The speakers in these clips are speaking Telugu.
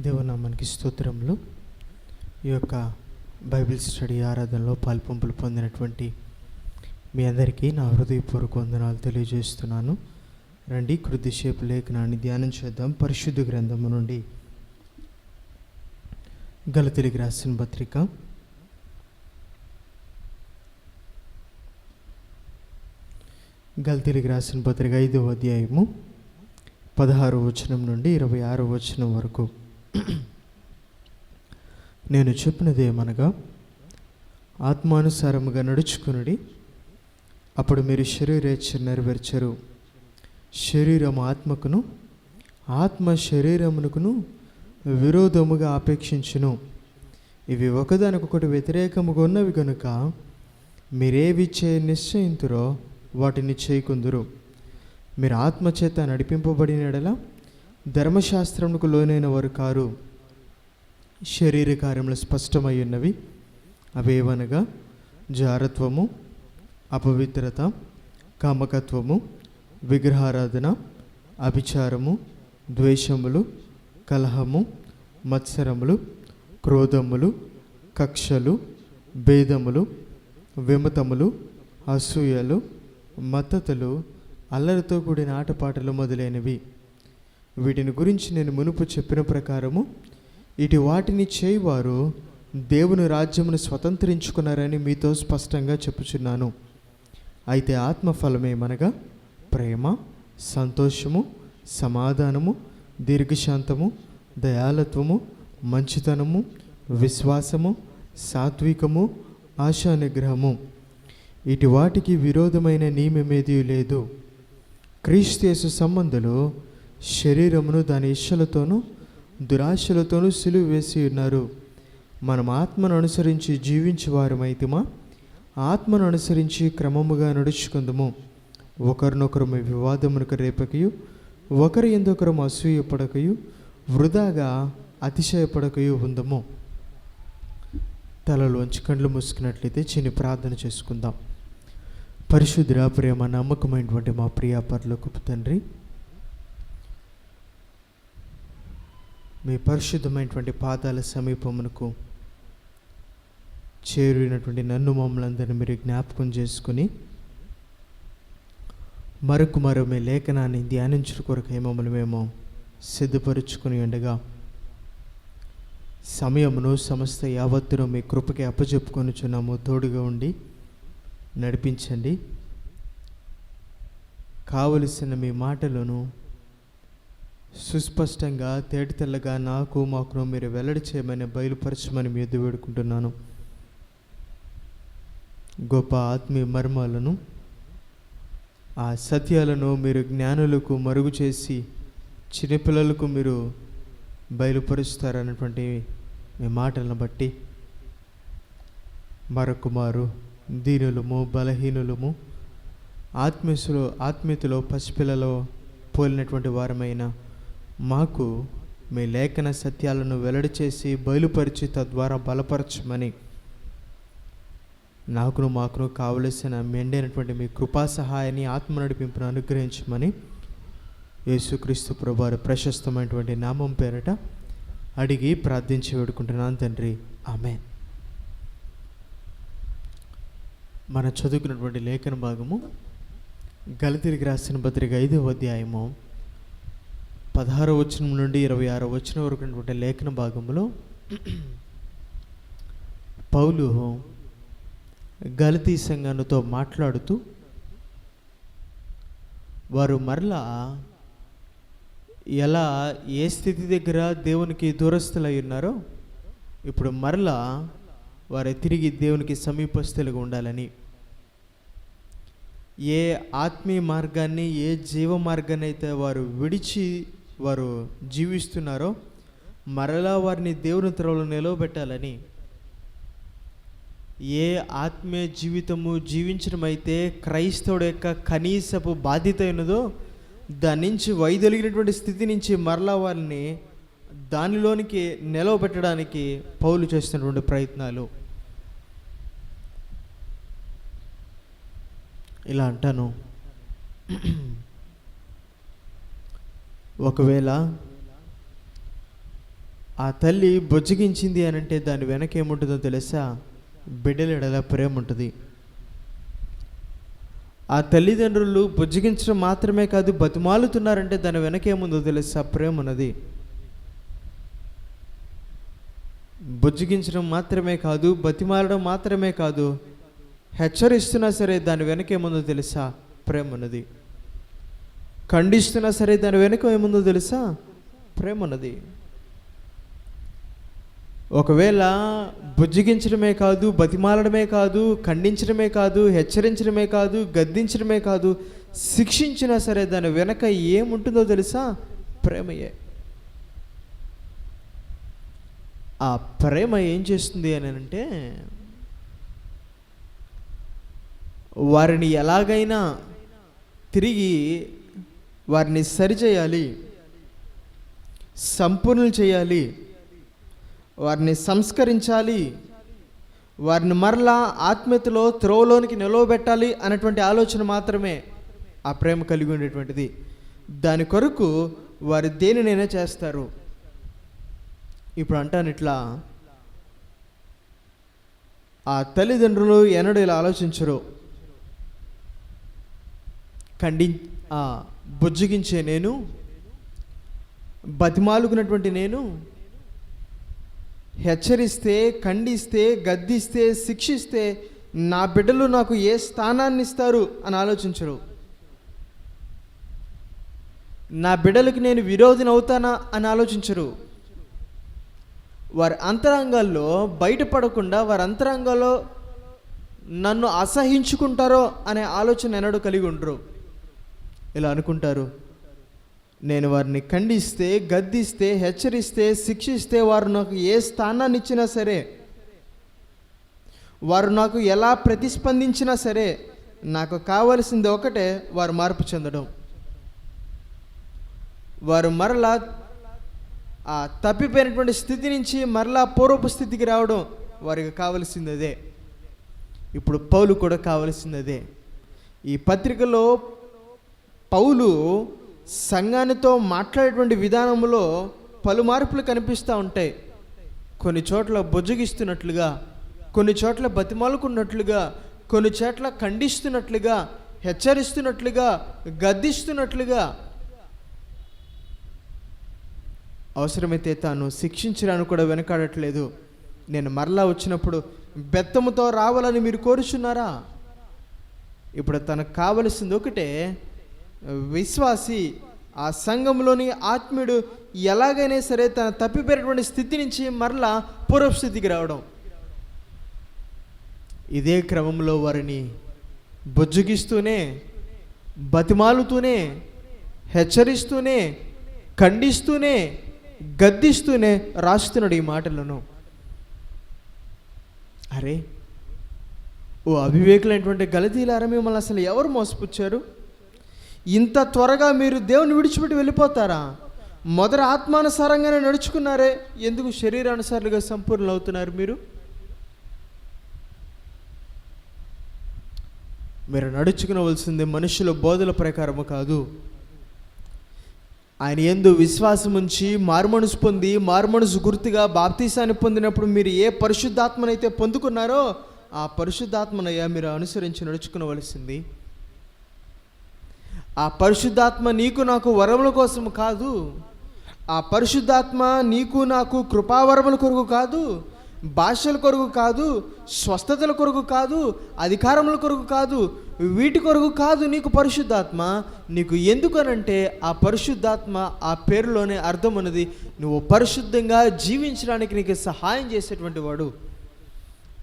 దేవునామానికి స్తోత్రములు. ఈ యొక్క బైబిల్ స్టడీ ఆరాధనలో పాల్పంపులు పొందినటువంటి మీ అందరికీ నా హృదయపూర్వక వందనాలు తెలియజేస్తున్నాను. రండి, కొద్దిసేపు లేఖనాన్ని ధ్యానం చేద్దాం. పరిశుద్ధ గ్రంథము నుండి గలతీయులకు రాసిన పత్రిక గలతీయులకు రాసిన పత్రిక 5వ అధ్యాయము 16వ వచనం నుండి 26వ వచనం వరకు. నేను చెప్పినదేమనగా, ఆత్మానుసారముగా నడుచుకునుడి, అప్పుడు మీరు శరీరేచ్ఛ నెరవేర్చరు. శరీరము ఆత్మకును, ఆత్మ శరీరమునకును విరోధముగా ఆపేక్షించును. ఇవి ఒకదానికొకటి వ్యతిరేకముగా ఉన్నవి కనుక మీరేవి నిశ్చయింతురో వాటిని చేయకుందురు. మీరు ఆత్మచేత నడిపింపబడిన యెడల ధర్మశాస్త్రమునకు లోనైన వారు కారు. శరీర కార్యములు స్పష్టమై ఉన్నవి. అవేవనగా జారత్వము, అపవిత్రత, కామకత్వము, విగ్రహారాధన, అభిచారము, ద్వేషములు, కలహము, మత్సరములు, క్రోధములు, కక్షలు, భేదములు, విమతములు, అసూయలు, మత్తతులు, అల్లరితో కూడిన ఆటపాటలు మొదలైనవి. వీటిని గురించి నేను మునుపు చెప్పిన ప్రకారము ఇటు వాటిని చేయవారు దేవుని రాజ్యమును స్వతంత్రించుకున్నారని మీతో స్పష్టంగా చెప్పుచున్నాను. అయితే ఆత్మఫలమేమనగా ప్రేమ, సంతోషము, సమాధానము, దీర్ఘశాంతము, దయాళత్వము, మంచితనము, విశ్వాసము, సాత్వికము, ఆశానిగ్రహము. ఇటు వాటికి విరోధమైన నియమమేదీ లేదు. క్రీస్తు యేసు సంబంధులు శరీరమును దాని ఇష్టలతోనూ దురాశలతోనూ సిలువ వేసి ఉన్నారు. మనం ఆత్మను అనుసరించి జీవించేవారమైతిమా, ఆత్మను అనుసరించి క్రమముగా నడుచుకుందుము. ఒకరినొకరు వివాదమునకు రేపకయు, ఒకరి ఎందొకరు అసూయపడకయు, వృధాగా అతిశయపడకయు ఉందము. తలలోంచి కండ్లు మూసుకున్నట్లయితే చిన్ని ప్రార్థన చేసుకుందాం. పరిశుద్ధ ప్రేమ నమ్మకమైనటువంటి మా ప్రియ పరలోకపు తండ్రి, మీ పరిశుద్ధమైనటువంటి పాదాల సమీపమునకు చేరినటువంటి నన్ను మమ్మల్ని అందరినీ మీరు జ్ఞాపకం చేసుకుని మరొక మీ లేఖనాన్ని ధ్యానించుట కొరకై మమ్మల్ని మేము సిద్ధపరుచుకుని ఉండగా సమయమును సమస్త యావత్తును మీ కృపకి అప్పచెప్పుకొనుచున్నాము. తోడుగా ఉండి నడిపించండి. కావలసిన మీ మాటలను సుస్పష్టంగా తేటతెల్లగా మాకు మీరు వెల్లడి చేయమని బయలుపరచమని మీ ఎదురు వేడుకుంటున్నాను. గొప్ప ఆత్మీయ మర్మాలను, ఆ సత్యాలను మీరు జ్ఞానులకు మరుగు చేసి చిన్నపిల్లలకు మీరు బయలుపరుస్తారన్నటువంటి మీ మాటలను బట్టి మరొకమారు దీనులము, బలహీనులము, ఆత్మీయతలో పసిపిల్లలో పోలినటువంటి వారమైన మాకు మీ లేఖన సత్యాలను వెల్లడి చేసి బయలుపరిచి తద్వారా బలపరచమని మాకును కావలసిన మెండైనటువంటి మీ కృపా సహాయాన్ని, ఆత్మ నడిపింపును అనుగ్రహించమని యేసుక్రీస్తు ప్రభువారి ప్రశస్తమైనటువంటి నామం పేరట అడిగి ప్రార్థించి వేడుకుంటున్నాను తండ్రి, ఆమేన్. మన చదువుకున్నటువంటి లేఖన భాగము గలతీయులకు రాసిన పత్రిక 5వ అధ్యాయము 16వ వచనం నుండి 26వ వచనం వరకు ఉన్నటువంటి లేఖన భాగంలో పౌలు గలతీ సంఘంతో మాట్లాడుతూ వారు మరలా ఎలా ఏ స్థితి దగ్గర దేవునికి దూరస్తులై ఉన్నారో ఇప్పుడు మరలా వారు తిరిగి దేవునికి సమీపస్తులుగా ఉండాలని, ఏ ఆత్మీయ మార్గాన్ని, ఏ జీవ మార్గాన్ని అయితే వారు విడిచి వారు జీవిస్తున్నారో మరలా వారిని దేవుని త్రోవలో నిలవబెట్టాలని, ఏ ఆత్మీయ జీవితము జీవించడం అయితే క్రైస్తవుడు యొక్క కనీసపు బాధ్యత ఉన్నదో దాని నుంచి వైదొలిగినటువంటి స్థితి నుంచి మరలా వారిని దానిలోనికి నిలవబెట్టడానికి పౌలు చేస్తున్నటువంటి ప్రయత్నాలు. ఇలా అంటాను, ఒకవేళ ఆ తల్లి బుజ్జగించింది అని అంటే దాని వెనక ఏముంటుందో తెలుసా? బిడ్డల ఎడల ప్రేమ ఉంటుంది. ఆ తల్లిదండ్రులు బుజ్జగించడం మాత్రమే కాదు, బతిమాలుతున్నారంటే దాని వెనక ఏముందో తెలుసా? ప్రేమ ఉన్నది. బుజ్జగించడం మాత్రమే కాదు, బతిమాలడం మాత్రమే కాదు, హెచ్చరిస్తున్నా సరే దాని వెనక ఏముందో తెలుసా? ప్రేమ ఉన్నది. ఖండిస్తున్నా సరే దాని వెనక ఏముందో తెలుసా? ప్రేమ ఉన్నది. ఒకవేళ బుజ్జగించడమే కాదు, బతిమాలడమే కాదు, ఖండించడమే కాదు, హెచ్చరించడమే కాదు, గద్దించడమే కాదు, శిక్షించినా సరే దాని వెనక ఏముంటుందో తెలుసా? ప్రేమయే. ఆ ప్రేమ ఏం చేస్తుంది అని అంటే, వారిని ఎలాగైనా తిరిగి వారిని సరిచేయాలి, సంపూర్ణులు చేయాలి, వారిని సంస్కరించాలి, వారిని మరలా ఆత్మీయతలో త్రోవలోనికి నిలవబెట్టాలి అన్నటువంటి ఆలోచన మాత్రమే ఆ ప్రేమ కలిగి ఉండేటువంటిది. దాని కొరకు వారు దేనినైనా చేస్తారు. ఇప్పుడు అంటాను ఇట్లా, ఆ తల్లిదండ్రులు ఎన్నడూ ఇలా ఆలోచించరు. బుజ్జగించే నేను, బతిమాలుకున్నటువంటి నేను, హెచ్చరిస్తే, ఖండిస్తే, గద్దిస్తే, శిక్షిస్తే నా బిడ్డలు నాకు ఏ స్థానాన్ని ఇస్తారు అని ఆలోచించరు. నా బిడ్డలకి నేను విరోధిని అవుతానా అని ఆలోచించరు. వారి అంతరంగాల్లో బయటపడకుండా వారి అంతరంగాల్లో నన్ను అసహించుకుంటారో అనే ఆలోచన ఎన్నడూ కలిగి ఉండరు. ఇలా అనుకుంటారు, నేను వారిని ఖండిస్తే, గద్దిస్తే, హెచ్చరిస్తే, శిక్షిస్తే వారు నాకు ఏ స్థానాన్ని ఇచ్చినా సరే, వారు నాకు ఎలా ప్రతిస్పందించినా సరే, నాకు కావలసింది ఒకటే, వారు మార్పు చెందడం. వారు మరలా ఆ తప్పిపోయినటువంటి స్థితి నుంచి మరలా పూర్వపు స్థితికి రావడం వారికి కావలసింది అదే. ఇప్పుడు పౌలు కూడా కావలసింది అదే. ఈ పత్రికలో పౌలు సంఘానితో మాట్లాడేటువంటి విధానంలో పలు మార్పులు కనిపిస్తూ ఉంటాయి. కొన్ని చోట్ల బుజ్జగిస్తున్నట్లుగా, కొన్ని చోట్ల బతిమాలుకున్నట్లుగా, కొన్ని చోట్ల ఖండిస్తున్నట్లుగా, హెచ్చరిస్తున్నట్లుగా, గద్దిస్తున్నట్లుగా, అవసరమైతే తాను శిక్షించడానికి కూడా వెనకాడట్లేదు. నేను మరలా వచ్చినప్పుడు బెత్తముతో రావాలని మీరు కోరుచున్నారా? ఇప్పుడు తనకు కావలసింది ఒకటే, విశ్వాసి, ఆ సంఘంలోని ఆత్మీయుడు ఎలాగైనా సరే తన తప్పిపోయినటువంటి స్థితి నుంచి మరలా పూర్వస్థితికి రావడం. ఇదే క్రమంలో వారిని బుజ్జగిస్తూనే, బతిమాలుతూనే, హెచ్చరిస్తూనే, ఖండిస్తూనే, గద్దిస్తూనే రాస్తున్నాడు ఈ మాటలను. అరే ఓ అవివేకులైనటువంటి గలతీయులారా, మిమ్మల్ని అసలు ఎవరు మోసపుచ్చారు? ఇంత త్వరగా మీరు దేవుని విడిచిపెట్టి వెళ్ళిపోతారా? మొదట ఆత్మానుసారంగానే నడుచుకున్నారే, ఎందుకు శరీరానుసారులుగా సంపూర్ణులు అవుతున్నారు? మీరు నడుచుకునవలసింది మనుషుల బోధల ప్రకారము కాదు. ఆయన యందు విశ్వాసం ఉంచి మారుమనసు పొంది, మారుమనసు గుర్తుగా బాప్తీసాన్ని పొందినప్పుడు మీరు ఏ పరిశుద్ధాత్మనైతే పొందుకున్నారో ఆ పరిశుద్ధాత్మనయ్యా మీరు అనుసరించి నడుచుకునవలసింది. ఆ పరిశుద్ధాత్మ నీకు నాకు వరముల కోసం కాదు. ఆ పరిశుద్ధాత్మ నీకు నాకు కృపావరముల కొరకు కాదు, భాషల కొరకు కాదు, స్వస్థతల కొరకు కాదు, అధికారముల కొరకు కాదు, వీటి కొరకు కాదు. నీకు పరిశుద్ధాత్మ నీకు ఎందుకనంటే ఆ పరిశుద్ధాత్మ ఆ పేరులోనే అర్థం ఉన్నది, నువ్వు పరిశుద్ధంగా జీవించడానికి నీకు సహాయం చేసేటువంటి వాడు.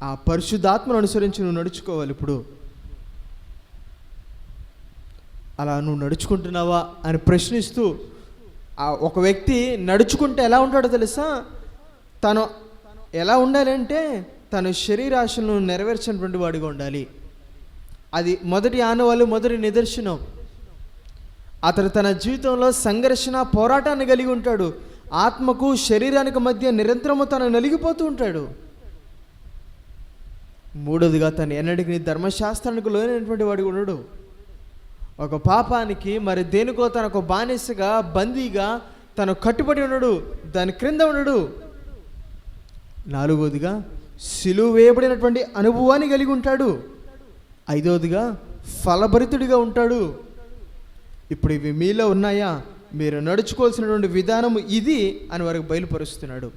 ఆ పరిశుద్ధాత్మను అనుసరించి నువ్వు నడుచుకోవాలి. ఇప్పుడు అలా నువ్వు నడుచుకుంటున్నావా అని ప్రశ్నిస్తూ ఒక వ్యక్తి నడుచుకుంటే ఎలా ఉంటాడో తెలుసా? తను ఎలా ఉండాలి అంటే తను శరీరాశలను నెరవేర్చినటువంటి వాడిగా ఉండాలి. అది మొదటి ఆనవాళ్ళు, మొదటి నిదర్శనం. అతడు తన జీవితంలో సంఘర్షణ, పోరాటాన్ని కలిగి ఉంటాడు. ఆత్మకు శరీరానికి మధ్య నిరంతరము తను నలిగిపోతూ ఉంటాడు. మూడోదిగా తను ఎన్నటికీ ధర్మశాస్త్రానికి లోనైనటువంటి వాడిగా ఉండడు. ఒక పాపానికి మరి దేనికో తనకు బానిసగా, బందీగా తను కట్టుబడి ఉండడు, దాని క్రింద ఉండడు. నాలుగవదిగా సిలువ వేయబడినటువంటి అనుభవాన్ని కలిగి ఉంటాడు. ఐదవదిగా ఫలభరితుడిగా ఉంటాడు. ఇప్పుడు ఇవి మీలో ఉన్నాయా? మీరు నడుచుకోవాల్సినటువంటి విధానం ఇది అని వారికి బయలుపరుస్తున్నాడు.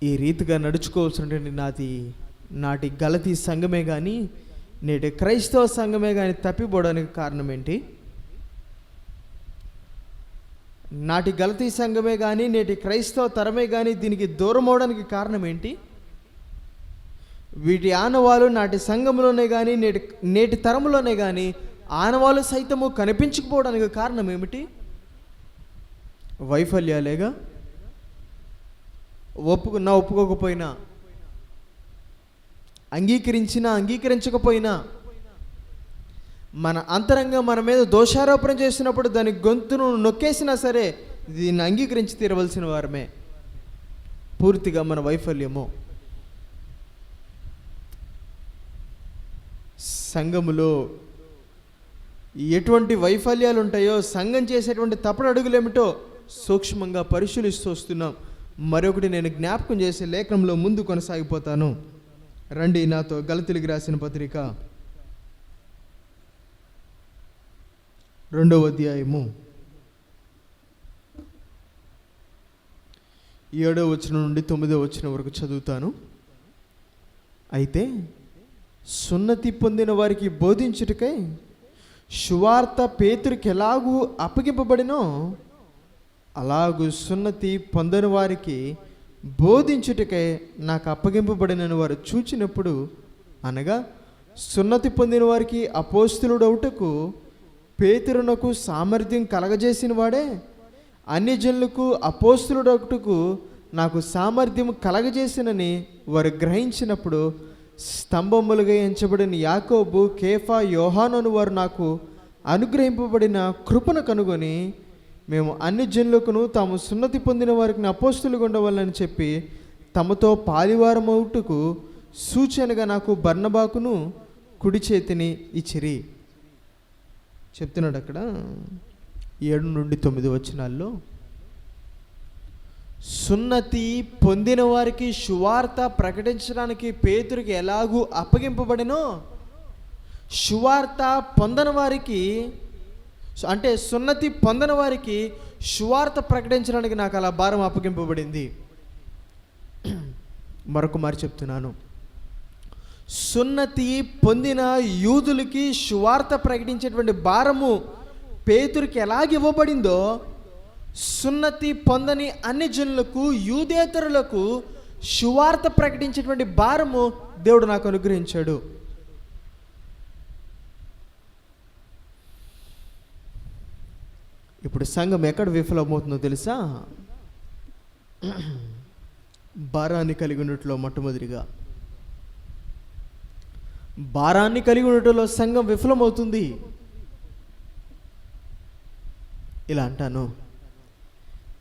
ఈ రీతిగా నడుచుకోవాల్సినటువంటి నాటి గలతీ సంఘమే కానీ నేటి క్రైస్తవ సంఘమే కానీ తప్పిపోవడానికి కారణం ఏంటి? నాటి గలతీ సంఘమే కానీ నేటి క్రైస్తవ తరమే కానీ దీనికి దూరం అవడానికి కారణం ఏంటి? వీటి ఆనవాళ్ళు నాటి సంఘంలోనే కానీ నేటి తరంలోనే కానీ ఆనవాళ్ళు సైతము కనిపించకపోవడానికి కారణం ఏమిటి? వైఫల్యాలేగా. ఒప్పుకోకపోయినా, అంగీకరించకపోయినా, మన అంతరంగం మన మీద దోషారోపణ చేసినప్పుడు దాని గొంతును నొక్కేసినా సరే దీన్ని అంగీకరించి తీరవలసిన వారమే. పూర్తిగా మన వైఫల్యము. సంఘములో ఎటువంటి వైఫల్యాలు ఉంటాయో, సంఘం చేసేటువంటి తప్పుడు అడుగులేమిటో సూక్ష్మంగా పరిశీలిస్తూ వస్తున్నాం. మరొకటి నేను జ్ఞాపకం చేసే లేఖనంలో ముందు కొనసాగిపోతాను. రండి నాతో గలతీయులకు రాసిన పత్రిక 2వ అధ్యాయము 7వ వచనం నుండి 9వ వచనం వరకు చదువుతాను. అయితే సున్నతి పొందిన వారికి బోధించుటకై సువార్త పేతురుకి ఎలాగూ అప్పగింపబడినో అలాగూ సున్నతి పొందని వారికి బోధించుటకై నాకు అప్పగింపబడినని వారు చూచినప్పుడు, అనగా సున్నతి పొందిన వారికి అపోస్తలుడవుటకు పేతురునకు సామర్థ్యం కలగజేసిన వాడే అన్ని జనులకు అపోస్తలుడవుటకు నాకు సామర్థ్యం కలగజేసినని వారు గ్రహించినప్పుడు, స్తంభములుగా ఎంచబడిన యాకోబు, కేఫా, యోహాను వారు నాకు అనుగ్రహింపబడిన కృపను కనుగొని మేము అన్ని జనులకును తాము సున్నతి పొందిన వారికి అపోస్తలుగా ఉండవాలని చెప్పి తమతో పాలివారమవుటకు సూచనగా నాకు బర్నబాకును కుడి చేతిని ఇచ్చిరి. చెప్తున్నాడు అక్కడ 7 నుండి 9 వచనాల్లో, సున్నతి పొందిన వారికి సువార్త ప్రకటించడానికి పేతురుకి ఎలాగూ అప్పగింపబడినో, సువార్త పొందని వారికి, అంటే సున్నతి పొందని వారికి సువార్త ప్రకటించడానికి నాకు అలా భారం అప్పగింపబడింది. మరొక మారి చెప్తున్నాను, సున్నతి పొందిన యూదులకి సువార్త ప్రకటించేటువంటి భారము పేతురుకి ఎలాగివ్వబడిందో, సున్నతి పొందని అన్ని జనులకు, యూదేతరులకు సువార్త ప్రకటించేటువంటి భారము దేవుడు నాకు అనుగ్రహించాడు. ఇప్పుడు సంఘం ఎక్కడ విఫలమవుతుందో తెలుసా? భారాన్ని కలిగి ఉన్నట్లో మొట్టమొదటిగా భారాన్ని కలిగి ఉండటంలో సంఘం విఫలమవుతుంది. ఇలా అంటాను,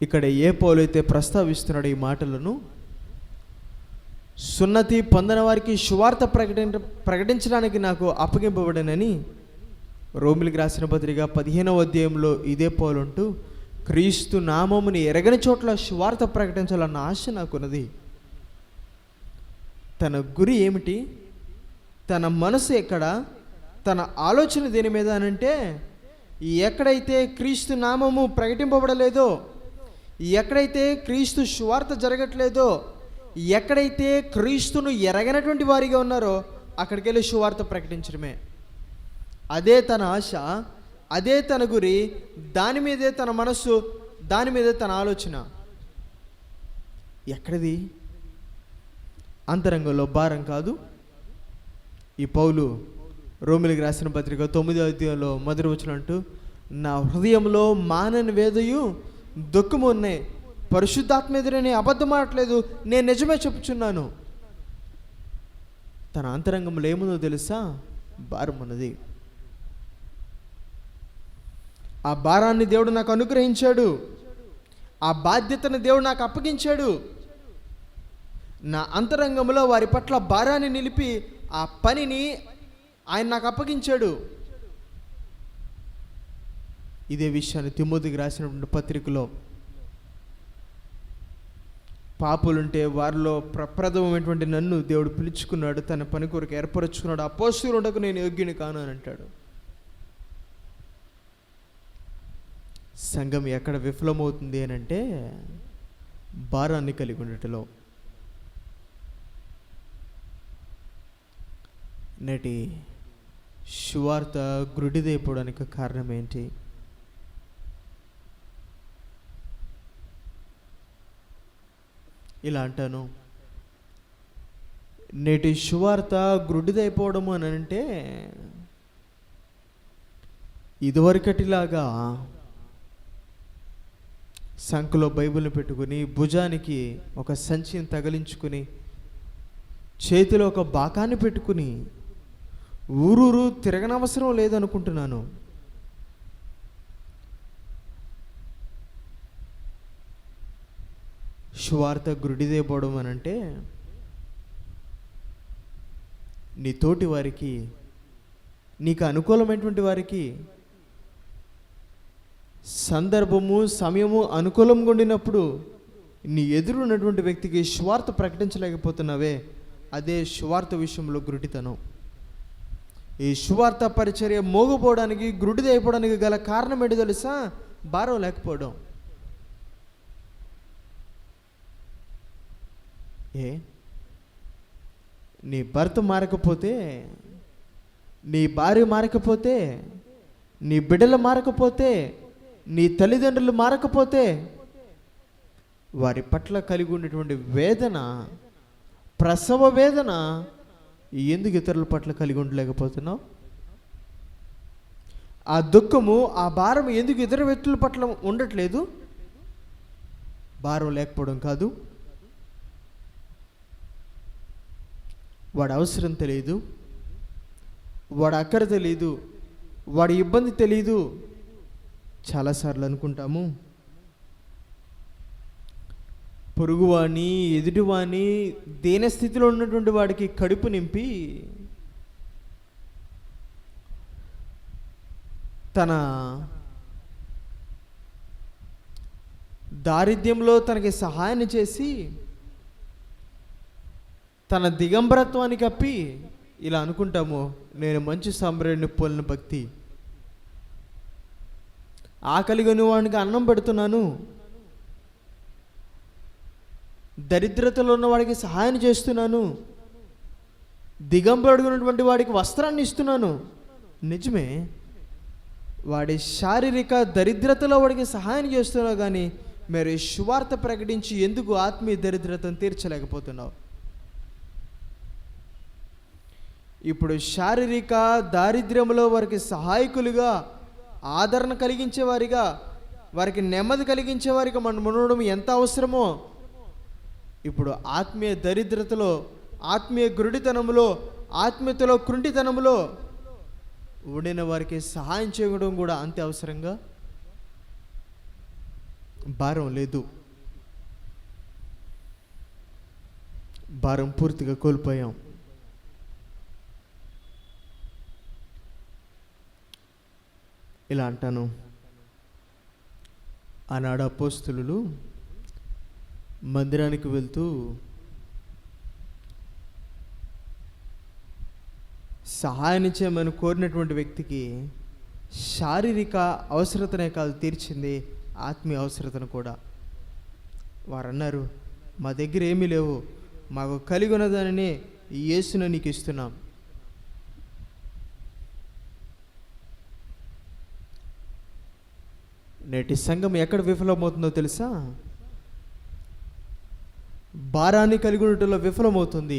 ఇక్కడ ఏ పౌలైతే ప్రస్తావిస్తున్నాడు ఈ మాటలను, సున్నతి పొందిన వారికి సువార్త ప్రకటించడానికి నాకు అప్పగింపబడనని రోమిలికి రాసిన పత్రిక 15వ అధ్యాయంలో ఇదే పౌలు అంటూ, క్రీస్తు నామముని ఎరగని చోట్ల సువార్త ప్రకటించాలన్న ఆశ నాకున్నది. తన గురి ఏమిటి? తన మనసు ఎక్కడ? తన ఆలోచన దేని మీద అనంటే, ఎక్కడైతే క్రీస్తు నామము ప్రకటింపబడలేదో, ఎక్కడైతే క్రీస్తు సువార్త జరగట్లేదో, ఎక్కడైతే క్రీస్తును ఎరగనటువంటి వారిగా ఉన్నారో అక్కడికి వెళ్ళి సువార్త ప్రకటించడమే. అదే తన ఆశ, అదే తన గురి, దాని మీదే తన మనస్సు, దాని మీదే తన ఆలోచన. ఎక్కడిది? అంతరంగంలో భారం కాదు. ఈ పౌలు రోమిలికి రాసిన పత్రిక 9వ అధ్యాయంలో 1వ వచనం అంటూ, నా హృదయంలో మానని వేదయు దుఃఖము ఉన్నాయి, పరిశుద్ధాత్మ ఎదురని అబద్ధం ఆడట్లేదు, నేను నిజమే చెప్పుచున్నాను. తన అంతరంగంలో ఏముందో తెలుసా? భారం ఉన్నది. ఆ భారాన్ని దేవుడు నాకు అనుగ్రహించాడు. ఆ బాధ్యతను దేవుడు నాకు అప్పగించాడు. నా అంతరంగంలో వారి పట్ల భారాన్ని నిలిపి ఆ పనిని ఆయన నాకు అప్పగించాడు. ఇదే విషయాన్ని తిమోతికి రాసినటువంటి పత్రికలో పాపులుంటే వారిలో ప్రప్రథమైనటువంటి నన్ను దేవుడు పిలుచుకున్నాడు, తన పని కొరకు ఏర్పరచుకున్నాడు. అపోస్తలుండకు నేను యోగ్యుని కాను అని అంటాడు. సంఘం ఎక్కడ విఫలమవుతుంది అని అంటే భారాన్ని కలిగి ఉండటంలో. నేటి సువార్త గ్రుడిదైపోవడానికి కారణం ఏంటి? ఇలా అంటాను, నేటి సువార్త గ్రుడ్డిదైపోవడము అని అంటే ఇదివరకటిలాగా సంఖలో బైబిల్ని పెట్టుకుని, భుజానికి ఒక సంచిని తగిలించుకుని, చేతిలో ఒక బాకాన్ని పెట్టుకుని ఊరూరు తిరగనవసరం లేదనుకుంటున్నాను. సువార్త గ్రుడిదైపోవడం అని అంటే నీ తోటి వారికి, నీకు అనుకూలమైనటువంటి వారికి సందర్భము సమయము అనుకూలంగా ఉండినప్పుడు నీ ఎదురు ఉన్నటువంటి వ్యక్తికి సువార్త ప్రకటించలేకపోతున్నావే, అదే సువార్త విషయంలో గ్రుడితనం. ఈ సువార్త పరిచర్య మోగపోవడానికి, గ్రుడిదైపోవడానికి గల కారణం ఏంటి తెలుసా? భారం లేకపోవడం. నీ భర్త మారకపోతే, నీ భార్య మారకపోతే, నీ బిడ్డలు మారకపోతే, నీ తల్లిదండ్రులు మారకపోతే వారి పట్ల కలిగి ఉన్నటువంటి వేదన, ప్రసవ వేదన ఎందుకు ఇతరుల పట్ల కలిగి ఉండలేకపోతున్నావు? ఆ దుఃఖము, ఆ భారం ఎందుకు ఇతర వ్యక్తుల పట్ల ఉండట్లేదు? భారం లేకపోవడం కాదు, వాడి అవసరం తెలియదు, వాడి అక్కర తెలియదు, వాడి ఇబ్బంది తెలియదు. చాలాసార్లు అనుకుంటాము, పొరుగువాణి, ఎదుటివాణి దీన స్థితిలో ఉన్నటువంటి వాడికి కడుపు నింపి తన దారిద్ర్యంలో తనకి సహాయాన్ని చేసి తన దిగంబరత్వాన్ని కప్పి ఇలా అనుకుంటాము, నేను మంచి సాంబ్రాణ్ణి పోలిన భక్తి, ఆకలిగొని వాడికి అన్నం పెడుతున్నాను, దరిద్రతలో ఉన్న వాడికి సహాయం చేస్తున్నాను, దిగంబరుడున్నటువంటి వాడికి వస్త్రాన్ని ఇస్తున్నాను. నిజమే, వాడి శారీరక దరిద్రతలో వాడికి సహాయం చేస్తున్నావు, కానీ మరి సువార్త ప్రకటించి ఎందుకు ఆత్మీయ దరిద్రతను తీర్చలేకపోతున్నావు? ఇప్పుడు శారీరక దారిద్ర్యంలో వారికి సహాయకులుగా, ఆదరణ కలిగించేవారిగా, వారికి నెమ్మది కలిగించేవారిగా మనం ఉండడం ఎంత అవసరమో, ఇప్పుడు ఆత్మీయ దరిద్రతలో, ఆత్మీయ గురుడితనములో, ఆత్మీయతలో కృంటితనములో ఉండిన వారికి సహాయం చేయడం కూడా అంతే అవసరంగా. భారం లేదు, భారం పూర్తిగా కోల్పోయాం. ఇలా అంటాను, ఆనాడు అపోస్తలులు మందిరానికి వెళ్తూ సహాయాన్ని చేయమని కోరినటువంటి వ్యక్తికి శారీరక అవసరతనే కాదు తీర్చింది, ఆత్మీయ అవసరతను కూడా. వారు అన్నారు, మా దగ్గర ఏమీ లేవు, మాకు కలిగి ఉన్నదానిని యేసును నీకు ఇస్తున్నాం. నేటి సంఘం ఎక్కడ విఫలమవుతుందో తెలుసా? భారాన్ని కలిగి ఉండటంలో విఫలమవుతుంది.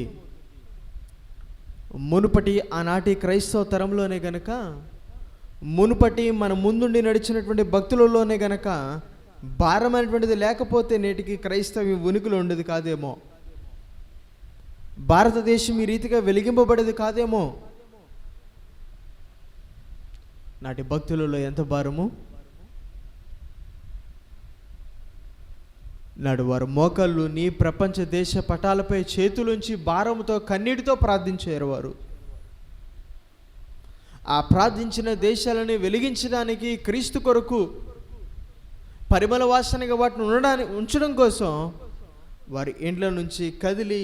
మునుపటి ఆనాటి క్రైస్తవ తరంలోనే గనక, మునుపటి మన ముందుండి నడిచినటువంటి భక్తులలోనే గనక భారమైనటువంటిది లేకపోతే నేటికి క్రైస్తవం ఉనికిలో ఉండేది కాదేమో, భారతదేశం ఈ రీతిగా వెలిగింపబడేది కాదేమో. నాటి భక్తులలో ఎంత భారము! నాడు వారు మోకాళ్ళు నీ ప్రపంచ దేశ పటాలపై చేతులుంచి భారంతో కన్నీటితో ప్రార్థించారు. వారు ఆ ప్రార్థించిన దేశాలని వెలిగించడానికి, క్రీస్తు కొరకు పరిమళ వాసనగా వాటిని ఉంచడం కోసం వారి ఇండ్ల నుంచి కదిలి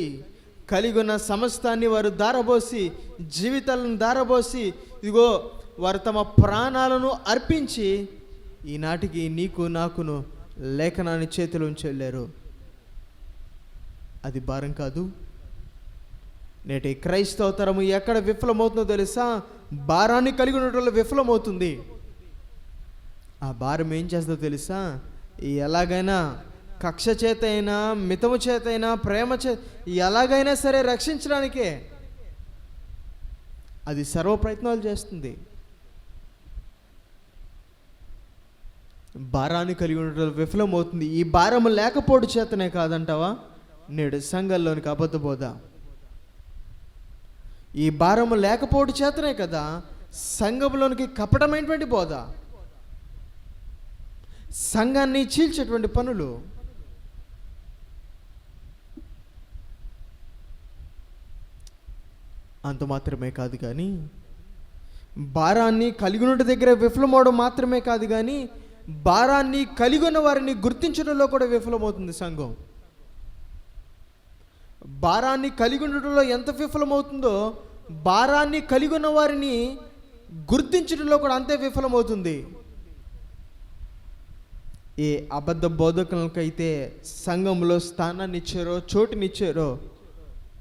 కలిగి ఉన్న సమస్తాన్ని వారు దారబోసి, జీవితాలను దారబోసి, ఇదిగో వారు తమ ప్రాణాలను అర్పించి ఈనాటికి నీకు నాకును లేఖనాన్ని చేతిలో ఉంచి వెళ్ళారు. అది భారం కాదు. నేటి క్రైస్తవ తరము ఎక్కడ విఫలమవుతుందో తెలుసా? భారాన్ని కలిగి ఉండటంలో విఫలమవుతుంది. ఆ భారం ఏం చేస్తుందో తెలుసా? ఎలాగైనా కక్ష చేత అయినా, మితము చేత అయినా, ప్రేమ చేత ఎలాగైనా సరే రక్షించడానికే అది సర్వ ప్రయత్నాలు చేస్తుంది. భారాన్ని కలిగి ఉండటం విఫలమవుతుంది. ఈ భారం లేకపోవడం చేతనే కాదంటావా? నేడు సంఘంలోనికి అబద్ధ బోధ. ఈ భారము లేకపోవడం చేతనే కదా సంఘంలోనికి కపటమైనటువంటి బోధ, సంఘాన్ని చీల్చేటువంటి పనులు. అంత మాత్రమే కాదు కానీ, భారాన్ని కలిగిన దగ్గర విఫలమవడం మాత్రమే కాదు కానీ, భారాన్ని కలిగి ఉన్న వారిని గుర్తించడంలో కూడా విఫలమవుతుంది సంఘం. భారాన్ని కలిగి ఉండటంలో ఎంత విఫలమవుతుందో, భారాన్ని కలిగి ఉన్న వారిని గుర్తించడంలో కూడా అంతే విఫలమవుతుంది. ఏ అబద్ధ బోధకులకైతే సంఘంలో స్థానాన్ని ఇచ్చారో, చోటునిచ్చారో,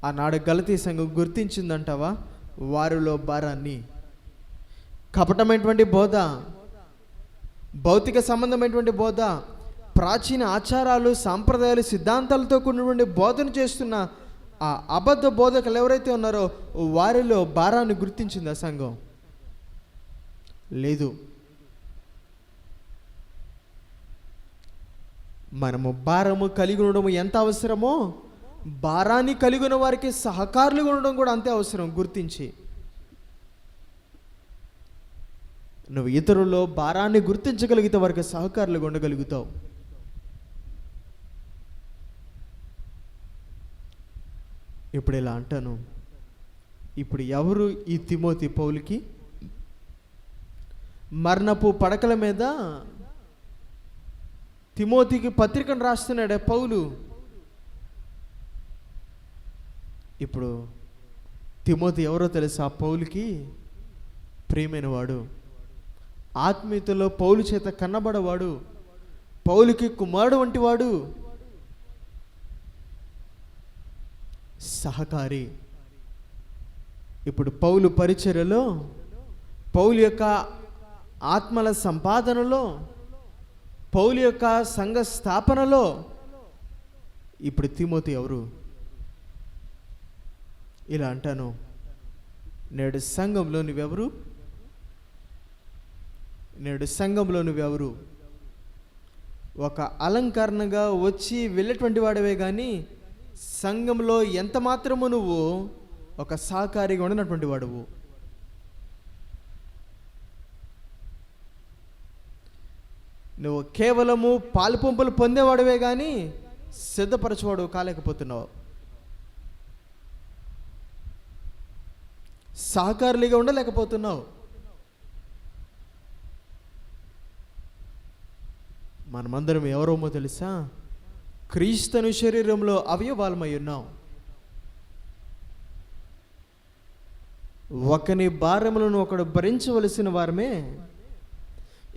ఆనాడు గలతీ సంఘం గుర్తించిందంటావా? వారిలో భారాన్ని. కపటమైనటువంటి బోధ, భౌతిక సంబంధమైనటువంటి బోధ, ప్రాచీన ఆచారాలు, సాంప్రదాయాలు, సిద్ధాంతాలతో కూడినటువంటి బోధన చేస్తున్న ఆ అబద్ధ బోధకులు ఎవరైతే ఉన్నారో వారిలో భారాన్ని గుర్తించింది ఆ సంఘం? లేదు. మనము భారము కలిగి ఉండడం ఎంత అవసరమో, భారాన్ని కలిగి ఉన్న వారికి సహకారులుగా ఉండడం కూడా అంతే అవసరం. గుర్తించి నువ్వు ఇతరుల్లో భారాన్ని గుర్తించగలిగితే వారికి సహకారులుగా ఉండగలుగుతావు. ఇప్పుడు ఇలా అంటాను, ఇప్పుడు ఎవరు ఈ తిమోతి పౌలుకి? మరణపు పడకల మీద తిమోతికి పత్రికను రాస్తున్నాడే పౌలు. ఇప్పుడు తిమోతి ఎవరో తెలుసా? పౌలుకి ప్రియమైన వాడు, ఆత్మీయతలో పౌలు చేత కన్నబడవాడు, పౌలుకి కుమారుడు వంటి వాడు, సహకారి. ఇప్పుడు పౌలు పరిచర్యలో, పౌలు యొక్క ఆత్మల సంపాదనలో, పౌలు యొక్క సంఘ స్థాపనలో ఇప్పుడు తిమోతి ఎవరు? ఇలా అంటాను, నేడు సంఘంలో నువ్వెవరు? నేడు సంఘంలో నువ్వెవరు? ఒక అలంకరణగా వచ్చి వెళ్ళేటువంటి వాడవే కానీ సంఘంలో ఎంత మాత్రము నువ్వు ఒక సహకారిగా ఉండనటువంటి వాడువు. నువ్వు కేవలము పాలు పంపులు పొందేవాడవే కానీ సిద్ధపరచేవాడు కాలేకపోతున్నావు. సహకారులుగా ఉండలేకపోతున్నావు. మనమందరం ఎవరోమో తెలుసా? క్రీస్తుని శరీరంలో అవయవాలమై ఉన్నాం. ఒకని భారములను ఒకడు భరించవలసిన వారమే.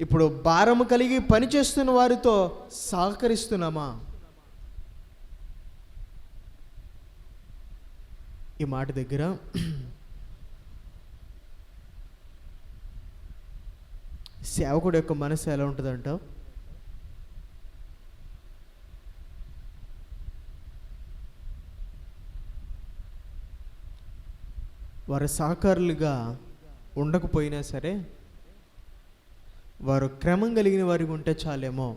ఇప్పుడు భారము కలిగి పనిచేస్తున్న వారితో సహకరిస్తున్నామా? ఈ మాట దగ్గర సేవకుడు యొక్క మనసు ఎలా ఉంటుందంటావు? వారు సహకారులుగా ఉండకపోయినా సరే వారు క్రమం కలిగిన వారికి ఉంటే చాలేమో.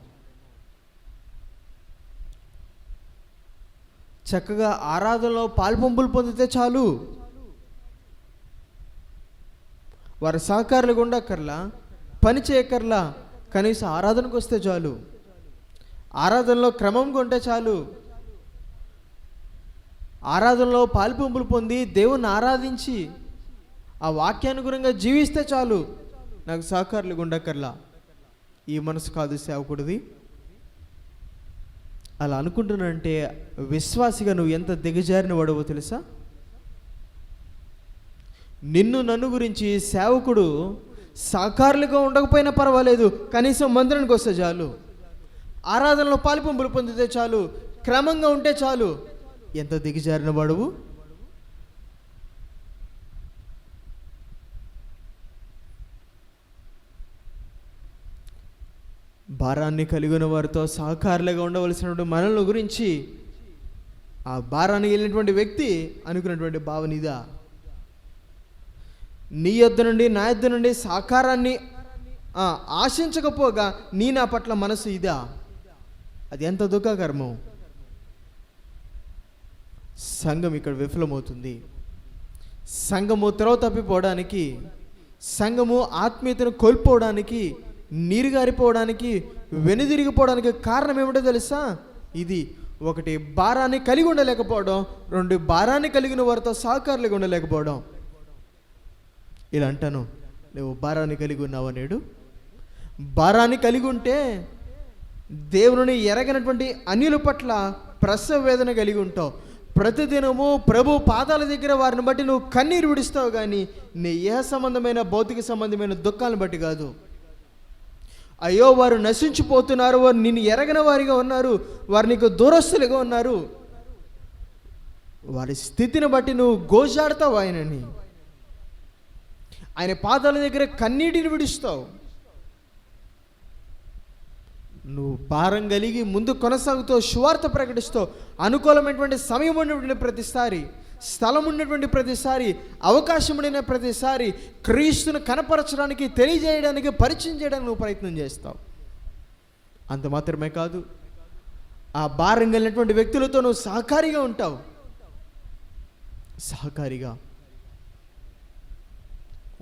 చక్కగా ఆరాధనలో పాల్పంపులు పొందితే చాలు. వారు సహకారులుగా ఉండక్కర్లా, పని చేయక్కర్లా, కనీసం ఆరాధనకు వస్తే చాలు. ఆరాధనలో క్రమంగా ఉంటే చాలు. ఆరాధనలో పాల్పంపులు పొంది దేవుణ్ణి ఆరాధించి ఆ వాక్యానుగుణంగా జీవిస్తే చాలు. నాకు సహకారులుగా ఉండక్కర్లా. ఈ మనసు కాదు సేవకుడిది. అలా అనుకుంటున్నానంటే విశ్వాసిగా నువ్వు ఎంత దిగజారిన వాడవో తెలుసా? నిన్ను నన్ను గురించి సేవకుడు సాకారులుగా ఉండకపోయినా పర్వాలేదు, కనీసం మందిరానికి వస్తే చాలు, ఆరాధనలో పాలుపంపులు పొందితే చాలు, క్రమంగా ఉంటే చాలు. ఎంత దిగజారిన వాడువు. భారాన్ని కలిగిన వారితో సహకారులుగా ఉండవలసినటువంటి మనల గురించి ఆ భారాన్ని వెళ్ళినటువంటి వ్యక్తి అనుకున్నటువంటి భావన ఇదా? నీ యొద్ద నుండి నా యొద్ద నుండి సహకారాన్ని ఆశించకపోగా నీ నా పట్ల మనసు ఇదా? అది ఎంత దుఃఖకరమో. సంఘం ఇక్కడ విఫలమవుతుంది. సంఘము త్రోవ తప్పిపోవడానికి, సంఘము ఆత్మీయతను కోల్పోవడానికి, నీరుగారిపోవడానికి, వెనుదిరిగిపోవడానికి కారణం ఏమిటో తెలుసా? ఇది ఒకటి, భారాన్ని కలిగి ఉండలేకపోవడం. రెండు, భారాన్ని కలిగిన వారితో సహకారులుగా ఉండలేకపోవడం. ఇలా అంటాను, నువ్వు భారాన్ని కలిగి ఉన్నావా? నేడు భారాన్ని కలిగి ఉంటే దేవుని ఎరగనటువంటి అన్యుల పట్ల ప్రసవ వేదన కలిగి ఉంటావు. ప్రతిదినము ప్రభు పాదాల దగ్గర వారిని బట్టి నువ్వు కన్నీరు విడుస్తావు, కానీ నీ ఏ సంబంధమైన భౌతిక సంబంధమైన దుఃఖాలను బట్టి కాదు. అయ్యో వారు నశించిపోతున్నారు, వారు నిన్ను ఎరగని వారిగా ఉన్నారు, వారు నీకు దూరస్తులుగా ఉన్నారు, వారి స్థితిని బట్టి నువ్వు గోజాడతావు. ఆయన పాదాల దగ్గర కన్నీటిని విడుస్తావు. నువ్వు భారం కలిగి ముందు కొనసాగుతావు, సువార్త ప్రకటిస్తావు. అనుకూలమైనటువంటి సమయం ఉన్నటువంటి ప్రతిసారి, స్థలం ఉన్నటువంటి ప్రతిసారి, అవకాశం ఉండిన ప్రతిసారి క్రీస్తును కనపరచడానికి, తెలియజేయడానికి, పరిచయం చేయడానికి నువ్వు ప్రయత్నం చేస్తావు. అంత మాత్రమే కాదు, ఆ భారం కలిగినటువంటి వ్యక్తులతో నువ్వు సహకారిగా ఉంటావు. సహకారిగా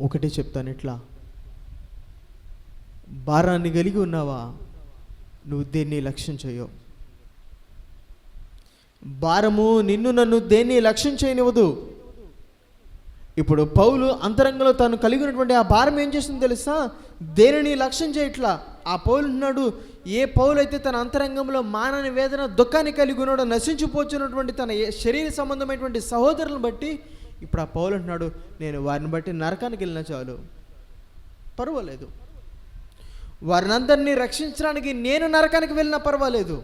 ఒకటే చెప్తాను, ఇట్లా భారాన్ని కలిగి ఉన్నావా? నువ్వు దేన్ని లక్ష్యం చేయవు. భారము నిన్ను నన్ను దేన్ని లక్ష్యం చేయనివ్వదు. ఇప్పుడు పౌలు అంతరంగంలో తాను కలిగి ఉన్నటువంటి ఆ భారం ఏం చేస్తుందో తెలుసా? దేనిని లక్ష్యం చేయట్లా. ఆ పౌలు ఉన్నాడు, ఏ పౌలు అయితే తన అంతరంగంలో మానని వేదన, దుఃఖాన్ని కలిగి ఉన్నాడు, నశించిపోతున్నటువంటి తన శరీర సంబంధమైనటువంటి సహోదరులను బట్టి, ఇప్పుడు ఆ పౌలు అంటున్నాడు, నేను వారిని బట్టి నరకానికి వెళ్ళినా చాలు, పర్వాలేదు, వారిని అందరినీ రక్షించడానికి నేను నరకానికి వెళ్ళినా పర్వాలేదు.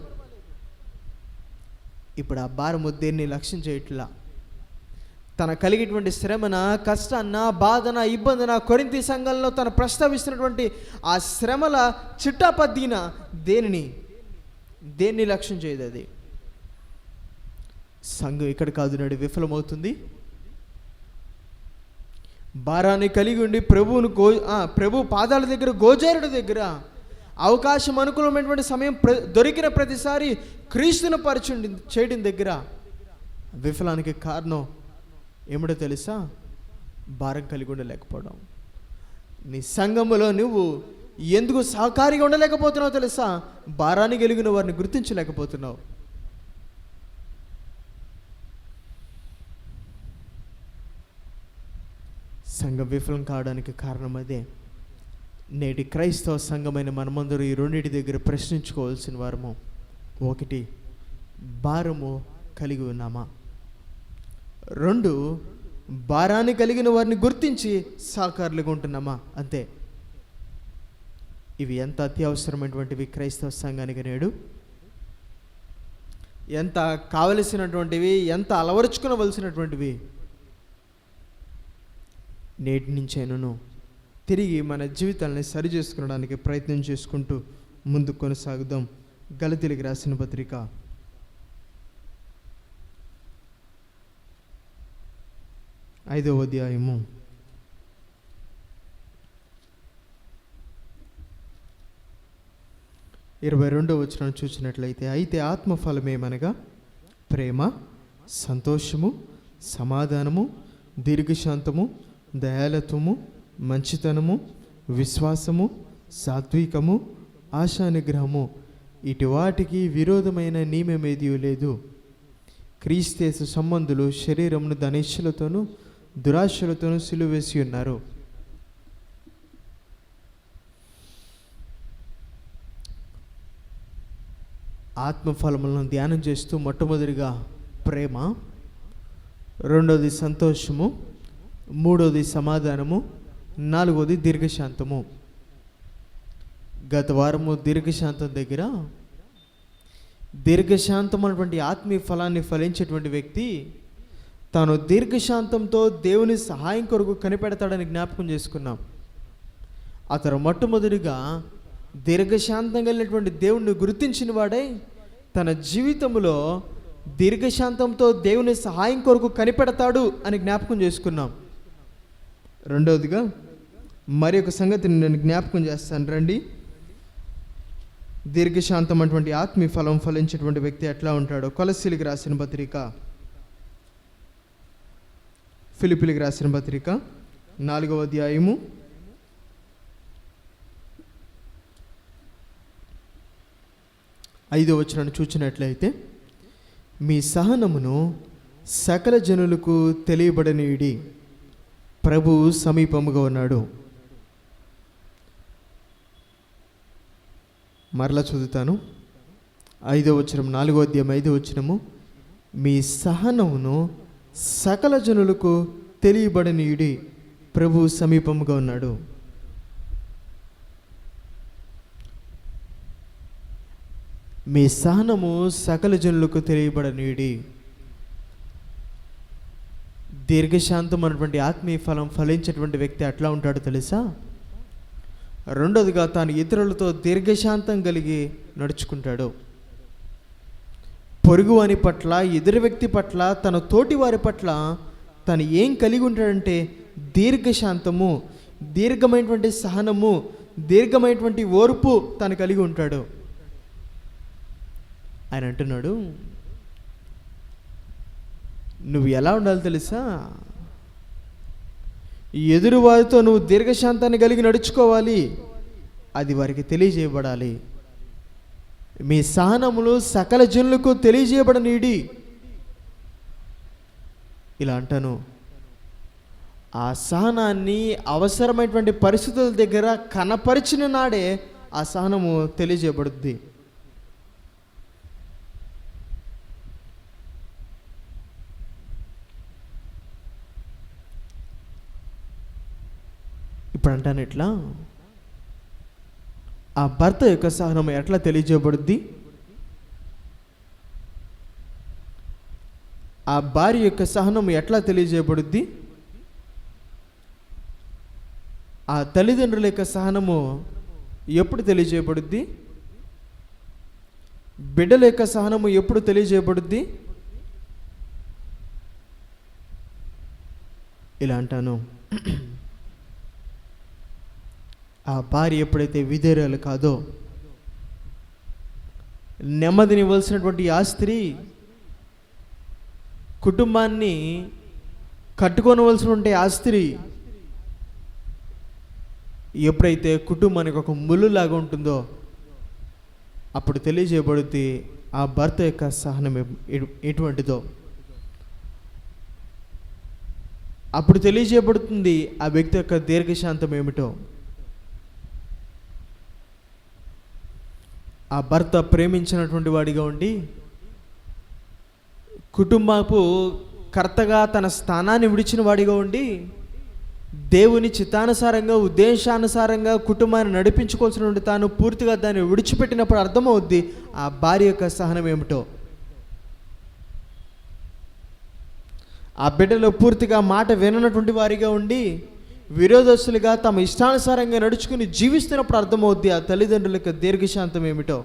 ఇప్పుడు ఆ భారము దేన్ని లక్ష్యం చేయట్లా. తన కలిగేటువంటి శ్రమన, కష్టాన్న, బాధన, ఇబ్బందిన కొరింథీ సంఘంలో తను ప్రస్తావిస్తున్నటువంటి ఆ శ్రమల చిట్టాపద్దీన దేన్ని లక్ష్యం చేయదు. అది సంఘం ఇక్కడ కాదు నాడు విఫలమవుతుంది. భారాన్ని కలిగి ఉండి ప్రభు పాదాల దగ్గర, గోజారుడి దగ్గర అవకాశం, అనుకూలమైనటువంటి సమయం దొరికిన ప్రతిసారి క్రీస్తును పరిచయం చేయడం దగ్గర విఫలానికి కారణం ఏమిటో తెలుసా? భారం కలిగి ఉండలేకపోవడం. నీ సంఘములో నువ్వు ఎందుకు సహకారిగా ఉండలేకపోతున్నావు తెలుసా? భారాన్ని కలిగిన వారిని గుర్తించలేకపోతున్నావు. సంఘం విఫలం కావడానికి కారణం అదే. నేటి క్రైస్తవ సంఘమైన మనమందరూ ఈ రెండింటి దగ్గర ప్రశ్నించుకోవాల్సిన వారము. ఒకటి, భారము కలిగి ఉన్నామా? రెండు, భారాన్ని కలిగిన వారిని గుర్తించి సహకారులుగా ఉంటున్నామా? అంతే. ఇవి ఎంత అత్యవసరమైనటువంటివి క్రైస్తవ సంఘానికి నేడు. ఎంత కావలసినటువంటివి, ఎంత అలవరుచుకోవలసినటువంటివి. నేటి నుంచైనను తిరిగి మన జీవితాలని సరి చేసుకునడానికి ప్రయత్నం చేసుకుంటూ ముందుకు కొనసాగుదాం. గలతీయులకు రాసిన పత్రిక 5వ అధ్యాయము 22వ వచనం చూసినట్లయితే, అయితే ఆత్మఫలమేమనగా ప్రేమ, సంతోషము, సమాధానము, దీర్ఘశాంతము, దయాళత్వము, మంచితనము, విశ్వాసము, సాత్వికము, ఆశానిగ్రహము, ఇటు వాటికి విరోధమైన నియమమేదీ లేదు. క్రీస్తు సంబంధులు శరీరమును దాని ఇచ్ఛలతోనూ దురాశలతోనూ సిలువేసి ఉన్నారు. ఆత్మఫలములను ధ్యానం చేస్తూ మొట్టమొదటిగా ప్రేమ, రెండవది సంతోషము, మూడవది సమాధానము, నాలుగవది దీర్ఘశాంతము. గత వారము దీర్ఘశాంతం దగ్గర దీర్ఘశాంతం అన్నటువంటి ఆత్మీయ ఫలాన్ని ఫలించేటువంటి వ్యక్తి తాను దీర్ఘశాంతంతో దేవుని సహాయం కొరకు కనిపెడతాడని జ్ఞాపకం చేసుకున్నాం. అతను మొట్టమొదటిగా దీర్ఘశాంతం కలిగినటువంటి దేవుణ్ణి గుర్తించిన వాడై తన జీవితంలో దీర్ఘశాంతంతో దేవుని సహాయం కొరకు కనిపెడతాడు అని జ్ఞాపకం చేసుకున్నాం. రెండవదిగా మరి ఒక సంగతిని నేను జ్ఞాపకం చేస్తాను. రండి, దీర్ఘశాంతం అటువంటి ఆత్మీయ ఫలం ఫలించేటువంటి వ్యక్తి ఎట్లా ఉంటాడో కొలస్సీలకు రాసిన పత్రిక, ఫిలిప్పీలకు రాసిన పత్రిక 4వ అధ్యాయము 5వ వచనాన్ని చూచినట్లయితే, మీ సహనమును సకల జనులకు తెలియబడనీయుడి, ప్రభువు సమీపముగా ఉన్నాడు. మరలా చదువుతాను. 5వ వచనం, 4వ అధ్యాయం 5వ వచనము, మీ సహనమును సకల జనులకు తెలియబడనీయుడి, ప్రభువు సమీపముగా ఉన్నాడు. మీ సహనము సకల జనులకు తెలియబడనీయుడి. దీర్ఘశాంతం అన్నటువంటి ఆత్మీయ ఫలం ఫలించేటువంటి వ్యక్తి ఎట్లా ఉంటాడో తెలుసా? రెండోదిగా తాను ఇతరులతో దీర్ఘశాంతం కలిగి నడుచుకుంటాడు. పొరుగువాని పట్ల, ఎదురు వ్యక్తి పట్ల, తన తోటి వారి పట్ల తను ఏం కలిగి ఉంటాడంటే దీర్ఘశాంతము, దీర్ఘమైనటువంటి సహనము, దీర్ఘమైనటువంటి ఓర్పు తను కలిగి ఉంటాడు. ఆయన అంటున్నాడు, నువ్వు ఎలా ఉండాలి తెలుసా? ఎదురు వారితో నువ్వు దీర్ఘశాంతాన్ని కలిగి నడుచుకోవాలి. అది వారికి తెలియజేయబడాలి. మీ సహనములు సకల జనులకు తెలియజేయబడనీడి. ఇలా అంటాను, ఆ సహనాన్ని అవసరమైనటువంటి పరిస్థితుల దగ్గర కనపరిచిన నాడే ఆ సహనము తెలియజేయబడుద్ది. ఇప్పుడు అంటాను ఎట్లా, ఆ భర్త యొక్క సహనం ఎట్లా తెలియజేయబడుద్ది, ఆ భార్య యొక్క సహనం ఎట్లా తెలియజేయబడుద్ది, ఆ తల్లిదండ్రుల యొక్క సహనము ఎప్పుడు తెలియజేయబడుద్ది, బిడ్డల యొక్క సహనము ఎప్పుడు తెలియజేయబడుద్ది. ఇలా అంటాను, ఆ భార్య ఎప్పుడైతే విధేయురాలు కాదో, నెమ్మదినివ్వాల్సినటువంటి ఆ స్త్రీ కుటుంబాన్ని కట్టుకోనవలసినటువంటి ఆ స్త్రీ ఎప్పుడైతే కుటుంబానికి ఒక ముళ్ళులాగా ఉంటుందో అప్పుడు తెలియజేయబడుద్ది ఆ భర్త యొక్క సహనం ఎటువంటిదో. అప్పుడు తెలియజేయబడుతుంది ఆ వ్యక్తి యొక్క దీర్ఘశాంతం ఏమిటో. ఆ భర్త ప్రేమించినటువంటి వాడిగా ఉండి కుటుంబపు కర్తగా తన స్థానాన్ని విడిచిన వాడిగా ఉండి దేవుని చిత్తానుసారంగా, ఉద్దేశానుసారంగా కుటుంబాన్ని నడిపించుకోవాల్సినటువంటి తాను పూర్తిగా దాన్ని విడిచిపెట్టినప్పుడు అర్థమవుద్ది ఆ భార్య యొక్క సహనం ఏమిటో. ఆ బిడ్డలో పూర్తిగా మాట విననటువంటి వారిగా ఉండి విరోధస్తులుగా తమ ఇష్టానుసారంగా నడుచుకుని జీవిస్తున్నప్పుడు అర్థమవుద్ది ఆ తల్లిదండ్రుల యొక్క దీర్ఘశాంతం ఏమిటో.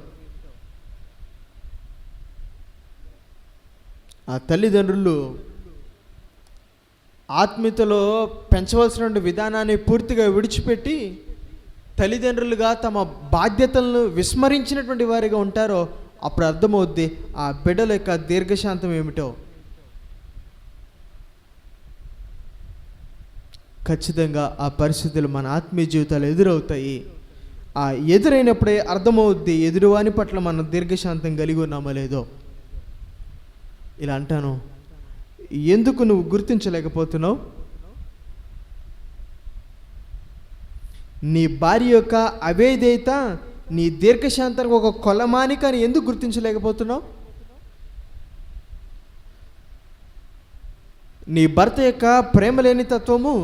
ఆ తల్లిదండ్రులు ఆత్మీయతలో పెంచవలసినటువంటి విధానాన్ని పూర్తిగా విడిచిపెట్టి తల్లిదండ్రులుగా తమ బాధ్యతలను విస్మరించినటువంటి వారిగా ఉంటారో అప్పుడు అర్థమవుద్ది ఆ బిడ్డల యొక్క దీర్ఘశాంతం ఏమిటో. ఖచ్చితంగా ఆ పరిస్థితులు మన ఆత్మీయ జీవితాలు ఎదురవుతాయి. ఆ ఎదురైనప్పుడే అర్థమవుద్ది ఎదురువాని పట్ల మనం దీర్ఘశాంతం కలిగి ఉన్నామో లేదో. ఇలా అంటాను, ఎందుకు నువ్వు గుర్తించలేకపోతున్నావు? నీ భార్య యొక్క అవిధేయత నీ దీర్ఘశాంతానికి ఒక కొలమానిక అని ఎందుకు గుర్తించలేకపోతున్నావు? నీ భర్త యొక్క ప్రేమ లేని తత్వము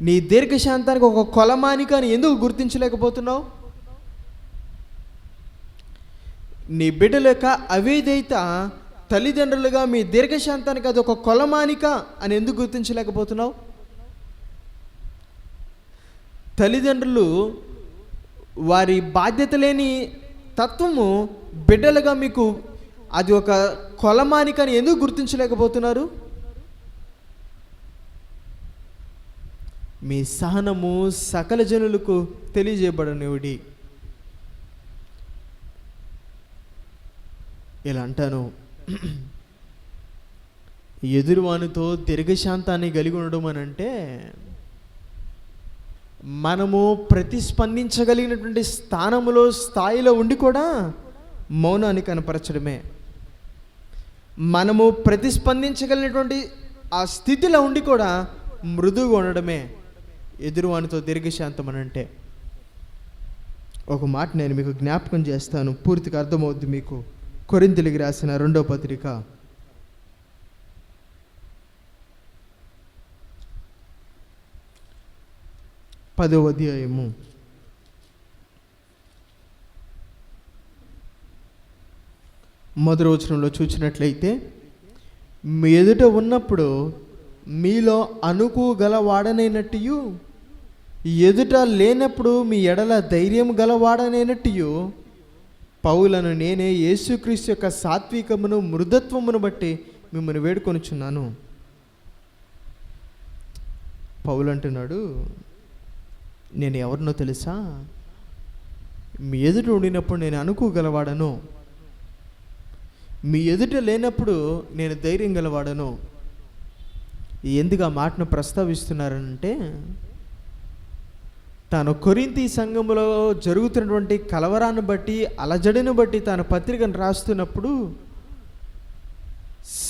నీ దీర్ఘశాంతానికి ఒక కొలమానిక అని ఎందుకు గుర్తించలేకపోతున్నావు? నీ బిడ్డల యొక్క అవిధేయత తల్లిదండ్రులుగా మీ దీర్ఘశాంతానికి అది ఒక కొలమానిక అని ఎందుకు గుర్తించలేకపోతున్నావు? తల్లిదండ్రులు వారి బాధ్యత లేని తత్వము బిడ్డలుగా మీకు అది ఒక కొలమానిక అని ఎందుకు గుర్తించలేకపోతున్నారు? మీ సహనము సకల జనులకు తెలియజేయబడనివిడి. ఇలా అంటాను, ఎదురువానితో దీర్ఘశాంతాన్ని కలిగి ఉండడం అని అంటే మనము ప్రతిస్పందించగలిగినటువంటి స్థానంలో స్థాయిలో ఉండి కూడా మౌనాన్ని కనపరచడమే. మనము ప్రతిస్పందించగలిగినటువంటి ఆ స్థితిలో ఉండి కూడా మృదువుగా ఉండడమే ఎదురువానితో దీర్ఘశాంతం అని అంటే. ఒక మాట నేను మీకు జ్ఞాపకం చేస్తాను, పూర్తిగా అర్థమవుద్ది మీకు. కొరింథీయులకు రాసిన 2వ పత్రిక 10వ అధ్యాయము 1వ వచనంలో చూసినట్లయితే, మీ ఎదుట ఉన్నప్పుడు మీలో అనుకోగలవాడనైనట్టు, ఎదుట లేనప్పుడు మీ ఎడల ధైర్యం గలవాడనైనట్టు పౌలను నేనే యేసుక్రీస్తు యొక్క సాత్వికమును మృదుత్వమును బట్టి మిమ్మల్ని వేడుకొనుచున్నాను. పౌలు అంటున్నాడు, నేను ఎవరినో తెలుసా? మీ ఎదుట ఉండినప్పుడు నేను అనుకోగలవాడను, మీ ఎదుట లేనప్పుడు నేను ధైర్యం గలవాడను. ఎందుకు ఆ మాటను ప్రస్తావిస్తున్నారంటే, తాను కొరింథీ సంఘములో జరుగుతున్నటువంటి కలవరాన్ని బట్టి, అలజడిని బట్టి తాను పత్రికను రాస్తున్నప్పుడు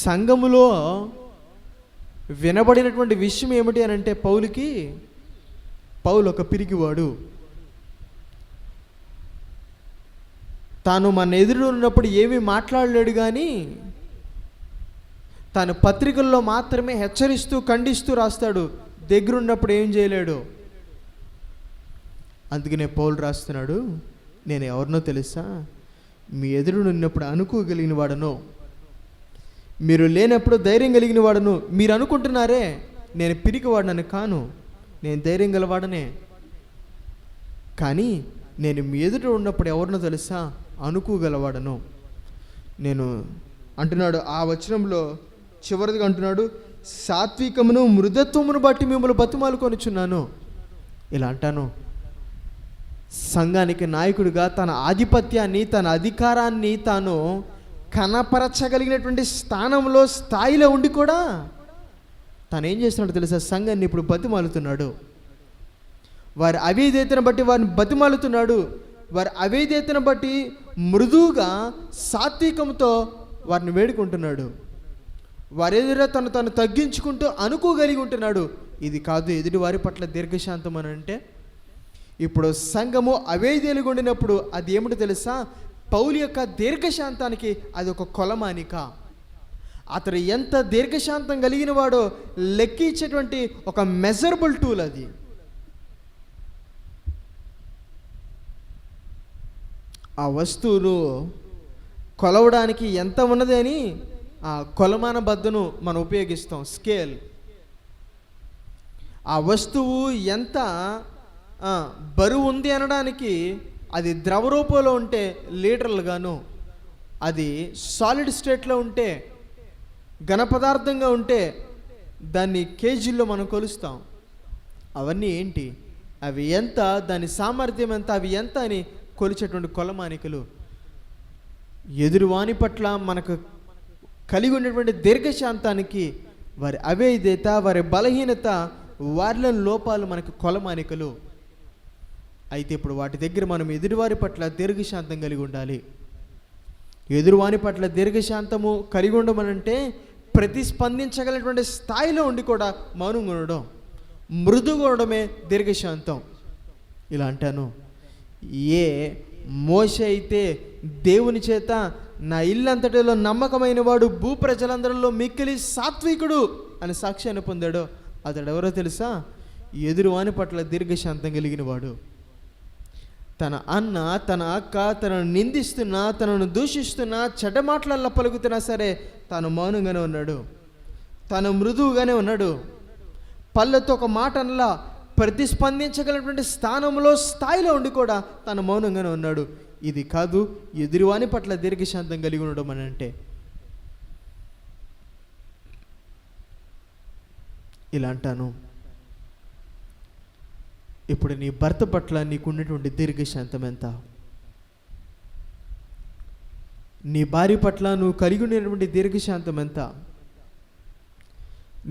సంఘములో వినబడినటువంటి విషయం ఏమిటి అని అంటే, పౌలు ఒక పిరికివాడు, తాను మన ఎదురు ఉన్నప్పుడు ఏమీ మాట్లాడలేడు, కానీ తాను పత్రికల్లో మాత్రమే హెచ్చరిస్తూ ఖండిస్తూ రాస్తాడు, దగ్గరున్నప్పుడు ఏం చేయలేడు. అందుకనే పౌలు రాస్తున్నాడు, నేను ఎవరినో తెలుసా? మీ ఎదురు ఉన్నప్పుడు అనుకోగలిగిన వాడను, మీరు లేనప్పుడు ధైర్యం కలిగిన వాడను. మీరు అనుకుంటున్నారే నేను పిరికివాడనని, కాను, నేను ధైర్యం గలవాడనే. కానీ నేను మీ ఎదుట ఉన్నప్పుడు ఎవరినో తెలుసా? అనుకోగలవాడను. నేను అంటున్నాడు, ఆ వచనంలో చివరిగా అంటున్నాడు, సాత్వికమును మృదుత్వమును బట్టి మిమ్మల్ని బతిమాలుకొనుచున్నాను. ఇలా అంటాను, సంఘానికి నాయకుడిగా తన ఆధిపత్యాన్ని, తన అధికారాన్ని తాను కనపరచగలిగినటువంటి స్థాయిలో ఉండి కూడా తను ఏం చేస్తున్నాడు తెలుసా? సంఘాన్ని ఇప్పుడు బతిమాలుతున్నాడు. వారి అవిధేయతను బట్టి వారిని బతిమాలుతున్నాడు. వారి అవిధేయతను బట్టి మృదువుగా సాత్వికంతో వారిని వేడుకుంటున్నాడు. వారి ఎదుర తను తగ్గించుకుంటూ అనుకోగలిగి ఉంటున్నాడు. ఇది కాదు ఎదుటి వారి పట్ల దీర్ఘశాంతం అని అంటే. ఇప్పుడు సంఘము అవేదేలుగా ఉండినప్పుడు అది ఏమిటో తెలుసా? పౌలు యొక్క దీర్ఘశాంతానికి అది ఒక కొలమానిక. అతడు ఎంత దీర్ఘశాంతం కలిగిన వాడో లెక్కించేటువంటి ఒక మెజరబుల్ టూల్ అది. ఆ వస్తువును కొలవడానికి ఎంత ఉన్నది అని ఆ కొలమాన బద్దను మనం ఉపయోగిస్తాం, స్కేల్. ఆ వస్తువు ఎంత బరువు ఉంది అనడానికి అది ద్రవ రూపంలో ఉంటే లీటర్లుగాను, అది సాలిడ్ స్టేట్లో ఉంటే, ఘన పదార్థంగా ఉంటే దాన్ని కేజీల్లో మనం కొలుస్తాం. అవన్నీ ఏంటి? అవి ఎంత, దాని సామర్థ్యం ఎంత, అవి ఎంత అని కొలిచేటువంటి కొలమానికలు. ఎదురువాని పట్ల మనకు కలిగి ఉన్నటువంటి దీర్ఘశాంతానికి వారి అవిధేయత, వారి బలహీనత, వారిలో లోపాలు మనకు కొలమానికలు. అయితే ఇప్పుడు వాటి దగ్గర మనం ఎదురువారి పట్ల దీర్ఘశాంతం కలిగి ఉండాలి. ఎదురువాని పట్ల దీర్ఘశాంతము కలిగి ఉండమనంటే ప్రతిస్పందించగలిగినటువంటి స్థాయిలో ఉండి కూడా మౌనంగా ఉండడం, మృదుగా ఉండడమే దీర్ఘశాంతం. ఇలా అంటాను, ఏ మోషే అయితే దేవుని చేత నా ఇల్లంతటిలో నమ్మకమైన వాడు, భూ ప్రజలందరిలో మిక్కిలి సాత్వికుడు అని సాక్ష్యాన్ని పొందాడో అతడు ఎవరో తెలుసా? ఎదురువాని పట్ల దీర్ఘశాంతం కలిగిన వాడు. తన అన్న, తన అక్క తనను నిందిస్తున్నా, తనను దూషిస్తున్నా, చెడ్డ మాటలల్లా పలుకుతున్నా సరే తాను మౌనంగానే ఉన్నాడు, తాను మృదువుగానే ఉన్నాడు. పళ్ళతో ఒక మాట అనలా, ప్రతిస్పందించగలిగినటువంటి స్థాయిలో ఉండి కూడా తాను మౌనంగానే ఉన్నాడు. ఇది కాదు ఎదురువాని పట్ల దీర్ఘశాంతం కలిగి ఉండడం అని అంటే. ఇలా అంటాను, ఇప్పుడు నీ భర్త పట్ల నీకున్నటువంటి దీర్ఘశాంతం ఎంత? నీ భార్య పట్ల నువ్వు కలిగి ఉన్నటువంటి దీర్ఘశాంతం ఎంత?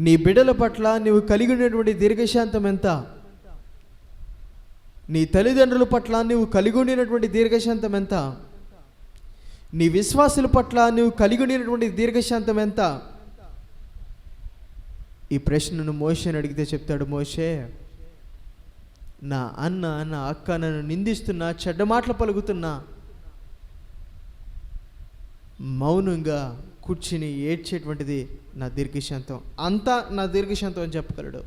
నీ బిడ్డల పట్ల నువ్వు కలిగి ఉన్నటువంటి దీర్ఘశాంతం ఎంత? నీ తల్లిదండ్రుల పట్ల నువ్వు కలిగి ఉండినటువంటి దీర్ఘశాంతం ఎంత? నీ విశ్వాసుల పట్ల నువ్వు కలిగి ఉండినటువంటి దీర్ఘశాంతం ఎంత? ఈ ప్రశ్నను మోషేని అడిగితే చెప్తాడు, మోషే, నా అన్న, నా అక్క నన్ను నిందిస్తున్నా, చెడ్డ మాటలు పలుకుతున్నా, మౌనంగా కూర్చుని ఏడ్చేటువంటిది నా దీర్ఘశాంతం, అంతా నా దీర్ఘశాంతం అని చెప్పగలడు.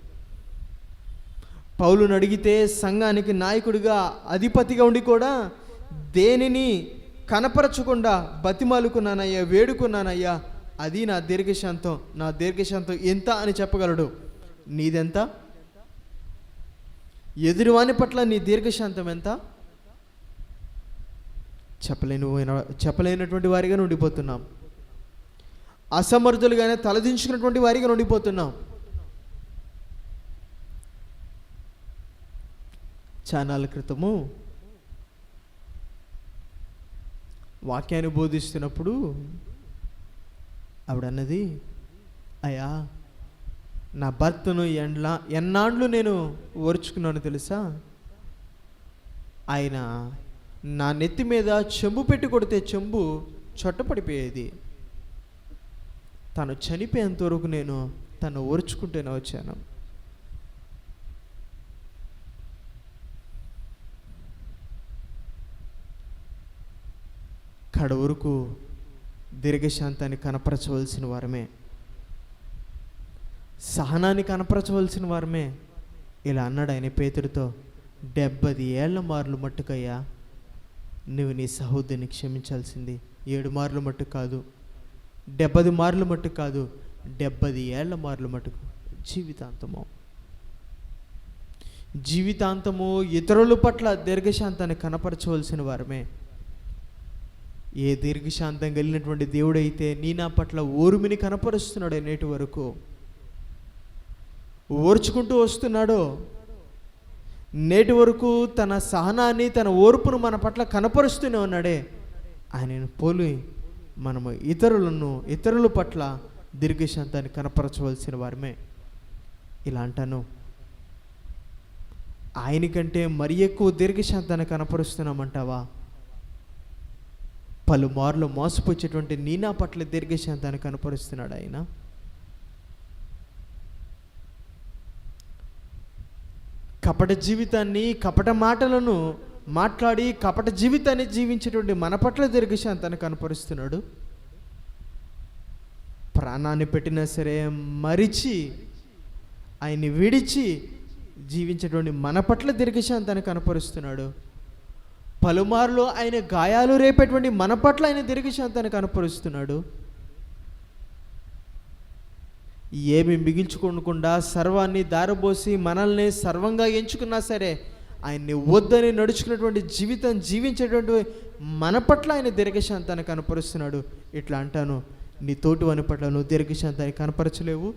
పౌలుని అడిగితే సంఘానికి నాయకుడిగా, అధిపతిగా ఉండి కూడా దేనిని కనపరచకుండా బతిమాలుకున్నానయ్యా, వేడుకున్నానయ్యా, అది నా దీర్ఘశాంతం, నా దీర్ఘశాంతం ఎంత అని చెప్పగలడు. నీదెంత? ఎదురువాని పట్ల నీ దీర్ఘశాంతం ఎంత? చెప్పలేనటువంటి వారిగా ఉండిపోతున్నాం. అసమర్థులుగానే తలదించుకున్నటువంటి వారిగా ఉండిపోతున్నాం. చానాల క్రితము వాక్యాన్ని బోధిస్తున్నప్పుడు ఆవిడన్నది, అయ్యా, నా భర్తను ఎన్నాళ్ళు నేను ఓర్చుకున్నాను తెలుసా? ఆయన నా నెత్తి మీద చెంబు పెట్టి కొడితే చెంబు చొట్టపడిపోయేది. తను చనిపోయేంత వరకు నేను తను ఓర్చుకుంటూనే వచ్చాను. కడ వరకు దీర్ఘశాంతాన్ని కనపరచవలసిన వారమే, సహనాన్ని కనపరచవలసిన వారమే. ఇలా అన్నాడు ఆయన పేతురుతో, 70 ఏళ్ల మార్లు మట్టుకయ్యా నువ్వు నీ సహోదరిని క్షమించాల్సింది 7 మార్లు మట్టు కాదు, 70 మార్లు మట్టు కాదు, 70 ఏళ్ల మార్లు మట్టుకు. జీవితాంతము ఇతరుల పట్ల దీర్ఘశాంతాన్ని కనపరచవలసిన వారమే. ఏ దీర్ఘశాంతం కలిగినటువంటి దేవుడైతే నీ నా పట్ల ఓర్మిని కనపరుస్తున్నాడు, నేటి వరకు ఓర్చుకుంటూ వస్తున్నాడో, నేటి వరకు తన సహనాన్ని, తన ఓర్పును మన పట్ల కనపరుస్తూనే ఉన్నాడే, ఆయనను పోలి మనము ఇతరుల పట్ల దీర్ఘశాంతాన్ని కనపరచవలసిన వారమే. ఇలా అంటాను, ఆయనకంటే మరి ఎక్కువ దీర్ఘశాంతాన్ని కనపరుస్తున్నామంటావా? పలుమార్లు మోసపోయేటువంటి నీ నా పట్ల దీర్ఘశాంతాన్ని కనపరుస్తున్నాడు ఆయన. కపట జీవితాన్ని, కపట మాటలను మాట్లాడి కపట జీవితాన్ని జీవించేటువంటి మన పట్ల దీర్ఘశాంతాన్ని కనపరుస్తున్నాడు. ప్రాణాన్ని పెట్టినా సరే మరిచి ఆయన్ని విడిచి జీవించేటువంటి మన పట్ల దీర్ఘశాంతాన్ని కనపరుస్తున్నాడు. పలుమార్లు ఆయన గాయాలు రేపేటువంటి మన పట్ల ఆయన దీర్ఘశాంతాన్ని కనపరుస్తున్నాడు. ఏమి మిగిల్చుకోకుండా సర్వాన్ని దారబోసి మనల్ని సర్వంగా ఎంచుకున్నా సరే ఆయన్ని వద్దని నడుచుకున్నటువంటి జీవితం జీవించేటువంటి మన పట్ల ఆయన దీర్ఘశాంతాన్ని కనపరుస్తున్నాడు. ఇట్లా అంటాను, నీ తోటి వాని పట్ల నువ్వు దీర్ఘశాంతాన్ని కనపరచలేవు.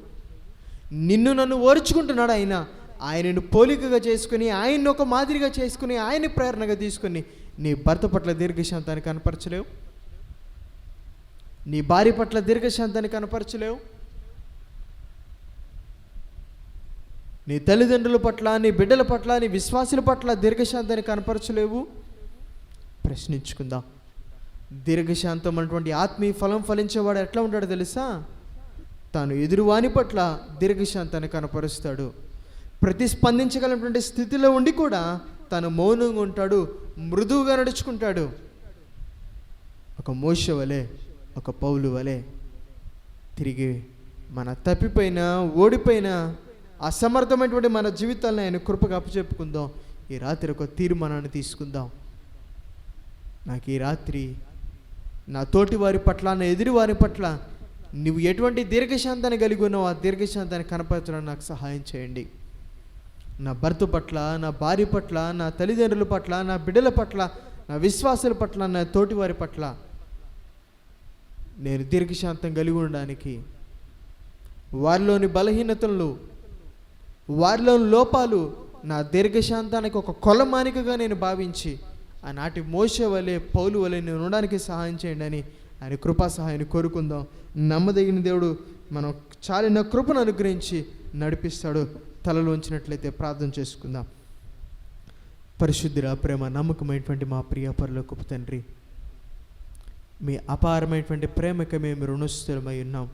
నిన్ను నన్ను ఓర్చుకుంటున్నాడు ఆయన. ఆయనను పోలికగా చేసుకుని, ఆయన్ని ఒక మాదిరిగా చేసుకుని, ఆయన్ని ప్రేరణగా తీసుకుని నీ భర్త పట్ల దీర్ఘశాంతాన్ని కనపరచలేవు, నీ భార్య పట్ల దీర్ఘశాంతాన్ని కనపరచలేవు, నీ తల్లిదండ్రుల పట్ల, నీ బిడ్డల పట్ల, నీ విశ్వాసుల పట్ల దీర్ఘశాంతాన్ని కనపరచలేవు. ప్రశ్నించుకుందాం. దీర్ఘశాంతం అన్నటువంటి ఆత్మీయ ఫలం ఫలించేవాడు ఎట్లా ఉంటాడో తెలుసా? తాను ఎదురువాని పట్ల దీర్ఘశాంతాన్ని కనపరుస్తాడు. ప్రతిస్పందించగలిగినటువంటి స్థితిలో ఉండి కూడా తను మౌనంగా ఉంటాడు, మృదువుగా నడుచుకుంటాడు. ఒక మోషే వలె, ఒక పౌలు వలె తిరిగి మన తప్పిపోయిన, ఓడిపోయిన, అసమర్థమైనటువంటి మన జీవితాలను ఆయన కృపగా అప్పచెప్పుకుందాం. ఈ రాత్రి ఒక తీర్మానాన్ని తీసుకుందాం. నాకు ఈ రాత్రి నా తోటి వారి పట్ల, నా ఎదురు వారి పట్ల నువ్వు ఎటువంటి దీర్ఘశాంతాన్ని కలిగి ఉన్నావు, ఆ దీర్ఘశాంతాన్ని కనపరచడానికి నాకు సహాయం చేయండి. నా భర్త పట్ల, నా భార్య పట్ల, నా తల్లిదండ్రుల పట్ల, నా బిడ్డల పట్ల, నా విశ్వాసుల పట్ల, నా తోటి వారి పట్ల నేను దీర్ఘశాంతం కలిగి ఉండడానికి, వారిలోని బలహీనతలు, వారిలోని లోపాలు నా దీర్ఘశాంతానికి ఒక కొలమానికగా నేను భావించి ఆనాటి మోషే వలె, పౌలు వలె నేను ఉండడానికి సహాయం చేయండి అని ఆయన కృపా సహాయాన్ని కోరుకుందాం. నమ్మదగిన దేవుడు మనం చాలిన కృపను అనుగ్రహించి నడిపిస్తాడు. తలలో ఉంచినట్లయితే ప్రార్థన చేసుకుందాం. పరిశుద్ధుల, ప్రేమ, నమ్మకమైనటువంటి మా ప్రియ పరలోకపు తండ్రి, మీ అపారమైనటువంటి ప్రేమకి మేము రుణస్థులమై ఉన్నాం.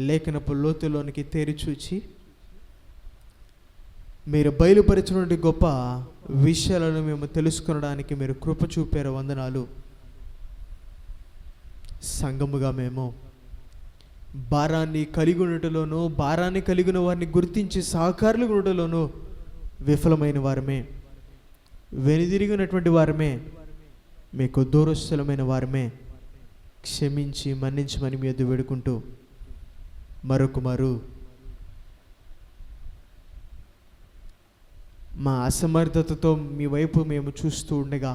లేఖనపు లోతులోనికి తేరి చూచి మీరు బయలుపరిచినటువంటి గొప్ప విషయాలను మేము తెలుసుకొనడానికి మీరు కృప చూపారు. వందనాలు. సంఘముగా మేము భారాన్ని కలిగి ఉండటంలోనూ, భారాన్ని కలిగిన వారిని గుర్తించి సహకారులు ఉండటంలోనూ విఫలమైన వారమే, వెనుదిరిగినటువంటి వారమే, మీకు దూరస్థలమైన వారమే. క్షమించి మన్నించమని మీ యొద్ద వేడుకుంటూ మరొకమారు మా అసమర్థతతో మీ వైపు మేము చూస్తూ ఉండగా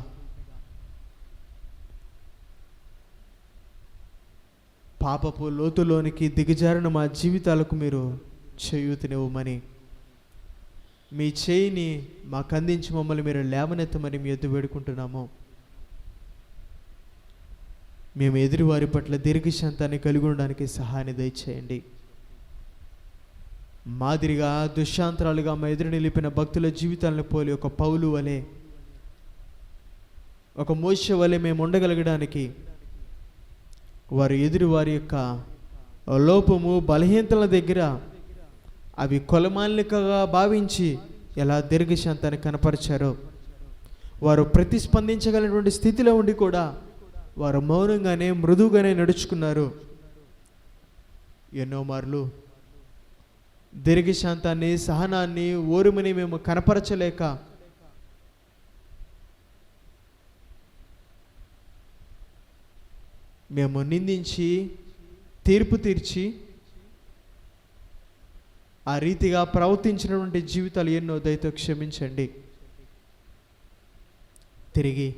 పాపపు లోతులోనికి దిగజారిన మా జీవితాలకు మీరు చేయూతనివ్వమని, మీ చేయిని మాకు అందించి మమ్మల్ని మీరు లేవనెత్తమని మీ యొద్ద వేడుకుంటున్నాము. మేము ఎదురువారి పట్ల దీర్ఘశాంతాన్ని కలిగి ఉండడానికి సహాయాన్ని దయచేయండి. మాదిరిగా దుశ్శాంతరాలుగా మా ఎదురు నిలిపిన భక్తుల జీవితాలను పోలి ఒక పౌలు వలె, ఒక మోషే వలె మేము ఉండగలగడానికి వారు ఎదురు వారి యొక్క లోపము, బలహీనతల దగ్గర అవి కొలమాలికగా భావించి ఎలా దీర్ఘశాంతాన్ని కనపరిచారో, వారు ప్రతిస్పందించగలిగినటువంటి స్థితిలో ఉండి కూడా వారు మౌనంగానే, మృదువుగానే నడుచుకున్నారు. ఎన్నో మార్లు దీర్ఘశాంతాన్ని, సహనాన్ని, ఓర్మిని మేము కనపరచలేక మేము నిందించి, తీర్పు తీర్చి ఆ రీతిగా ప్రవర్తించినటువంటి జీవితాలు ఎన్నో. దయతో క్షమించండి. తిరిగి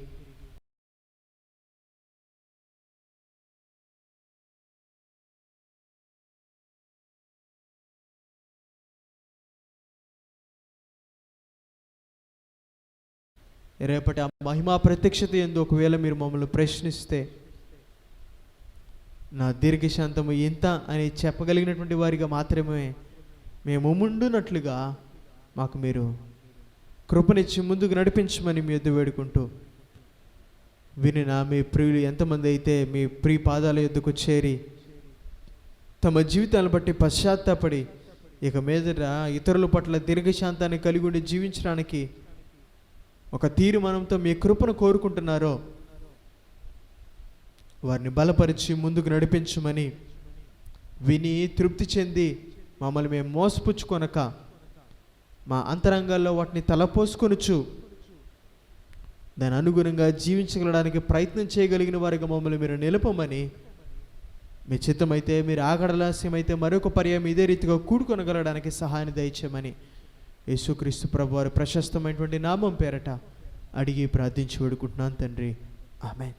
రేపటి ఆ మహిమా ప్రత్యక్షత యందు ఒకవేళ మీరు మమ్మల్ని ప్రశ్నిస్తే, నా దీర్ఘశాంతము ఎంత అని చెప్పగలిగినటువంటి వారిగా మాత్రమే మేము ముందున్నట్లుగా మాకు మీరు కృపనిచ్చి ముందుకు నడిపించమని మీ యొద్ద వేడుకుంటూ, వినిన మీ ప్రియులు ఎంతమంది అయితే మీ ప్రియ పాదాల యొద్దకు చేరి తమ జీవితాలను బట్టి పశ్చాత్తాపడి ఇక మీదట ఇతరుల పట్ల దీర్ఘశాంతాన్ని కలిగి ఉండి జీవించడానికి ఒక తీర్మానంతో మీ కృపను కోరుకుంటున్నారో, వారిని బలపరిచి ముందుకు నడిపించమని, విని తృప్తి చెంది మమ్మల్ని మేము మోసపుచ్చుకొనక మా అంతరంగాల్లో వాటిని తలపోసుకొనుచు దాని అనుగుణంగా జీవించగలడానికి ప్రయత్నం చేయగలిగిన వారిగా మమ్మల్ని మీరు నిలపమని, మీ చిత్తమైతే, మీరు ఆగడలాస్యమైతే మరొక పర్యాయం ఇదే రీతిగా కూడుకొనగలడానికి సహాయాన్ని దయచేయమని యేసుక్రీస్తు ప్రభు వారి ప్రశస్తమైనటువంటి నామం పేరట అడిగి ప్రార్థించి వేడుకుంటున్నాను తండ్రి. ఆమేన్.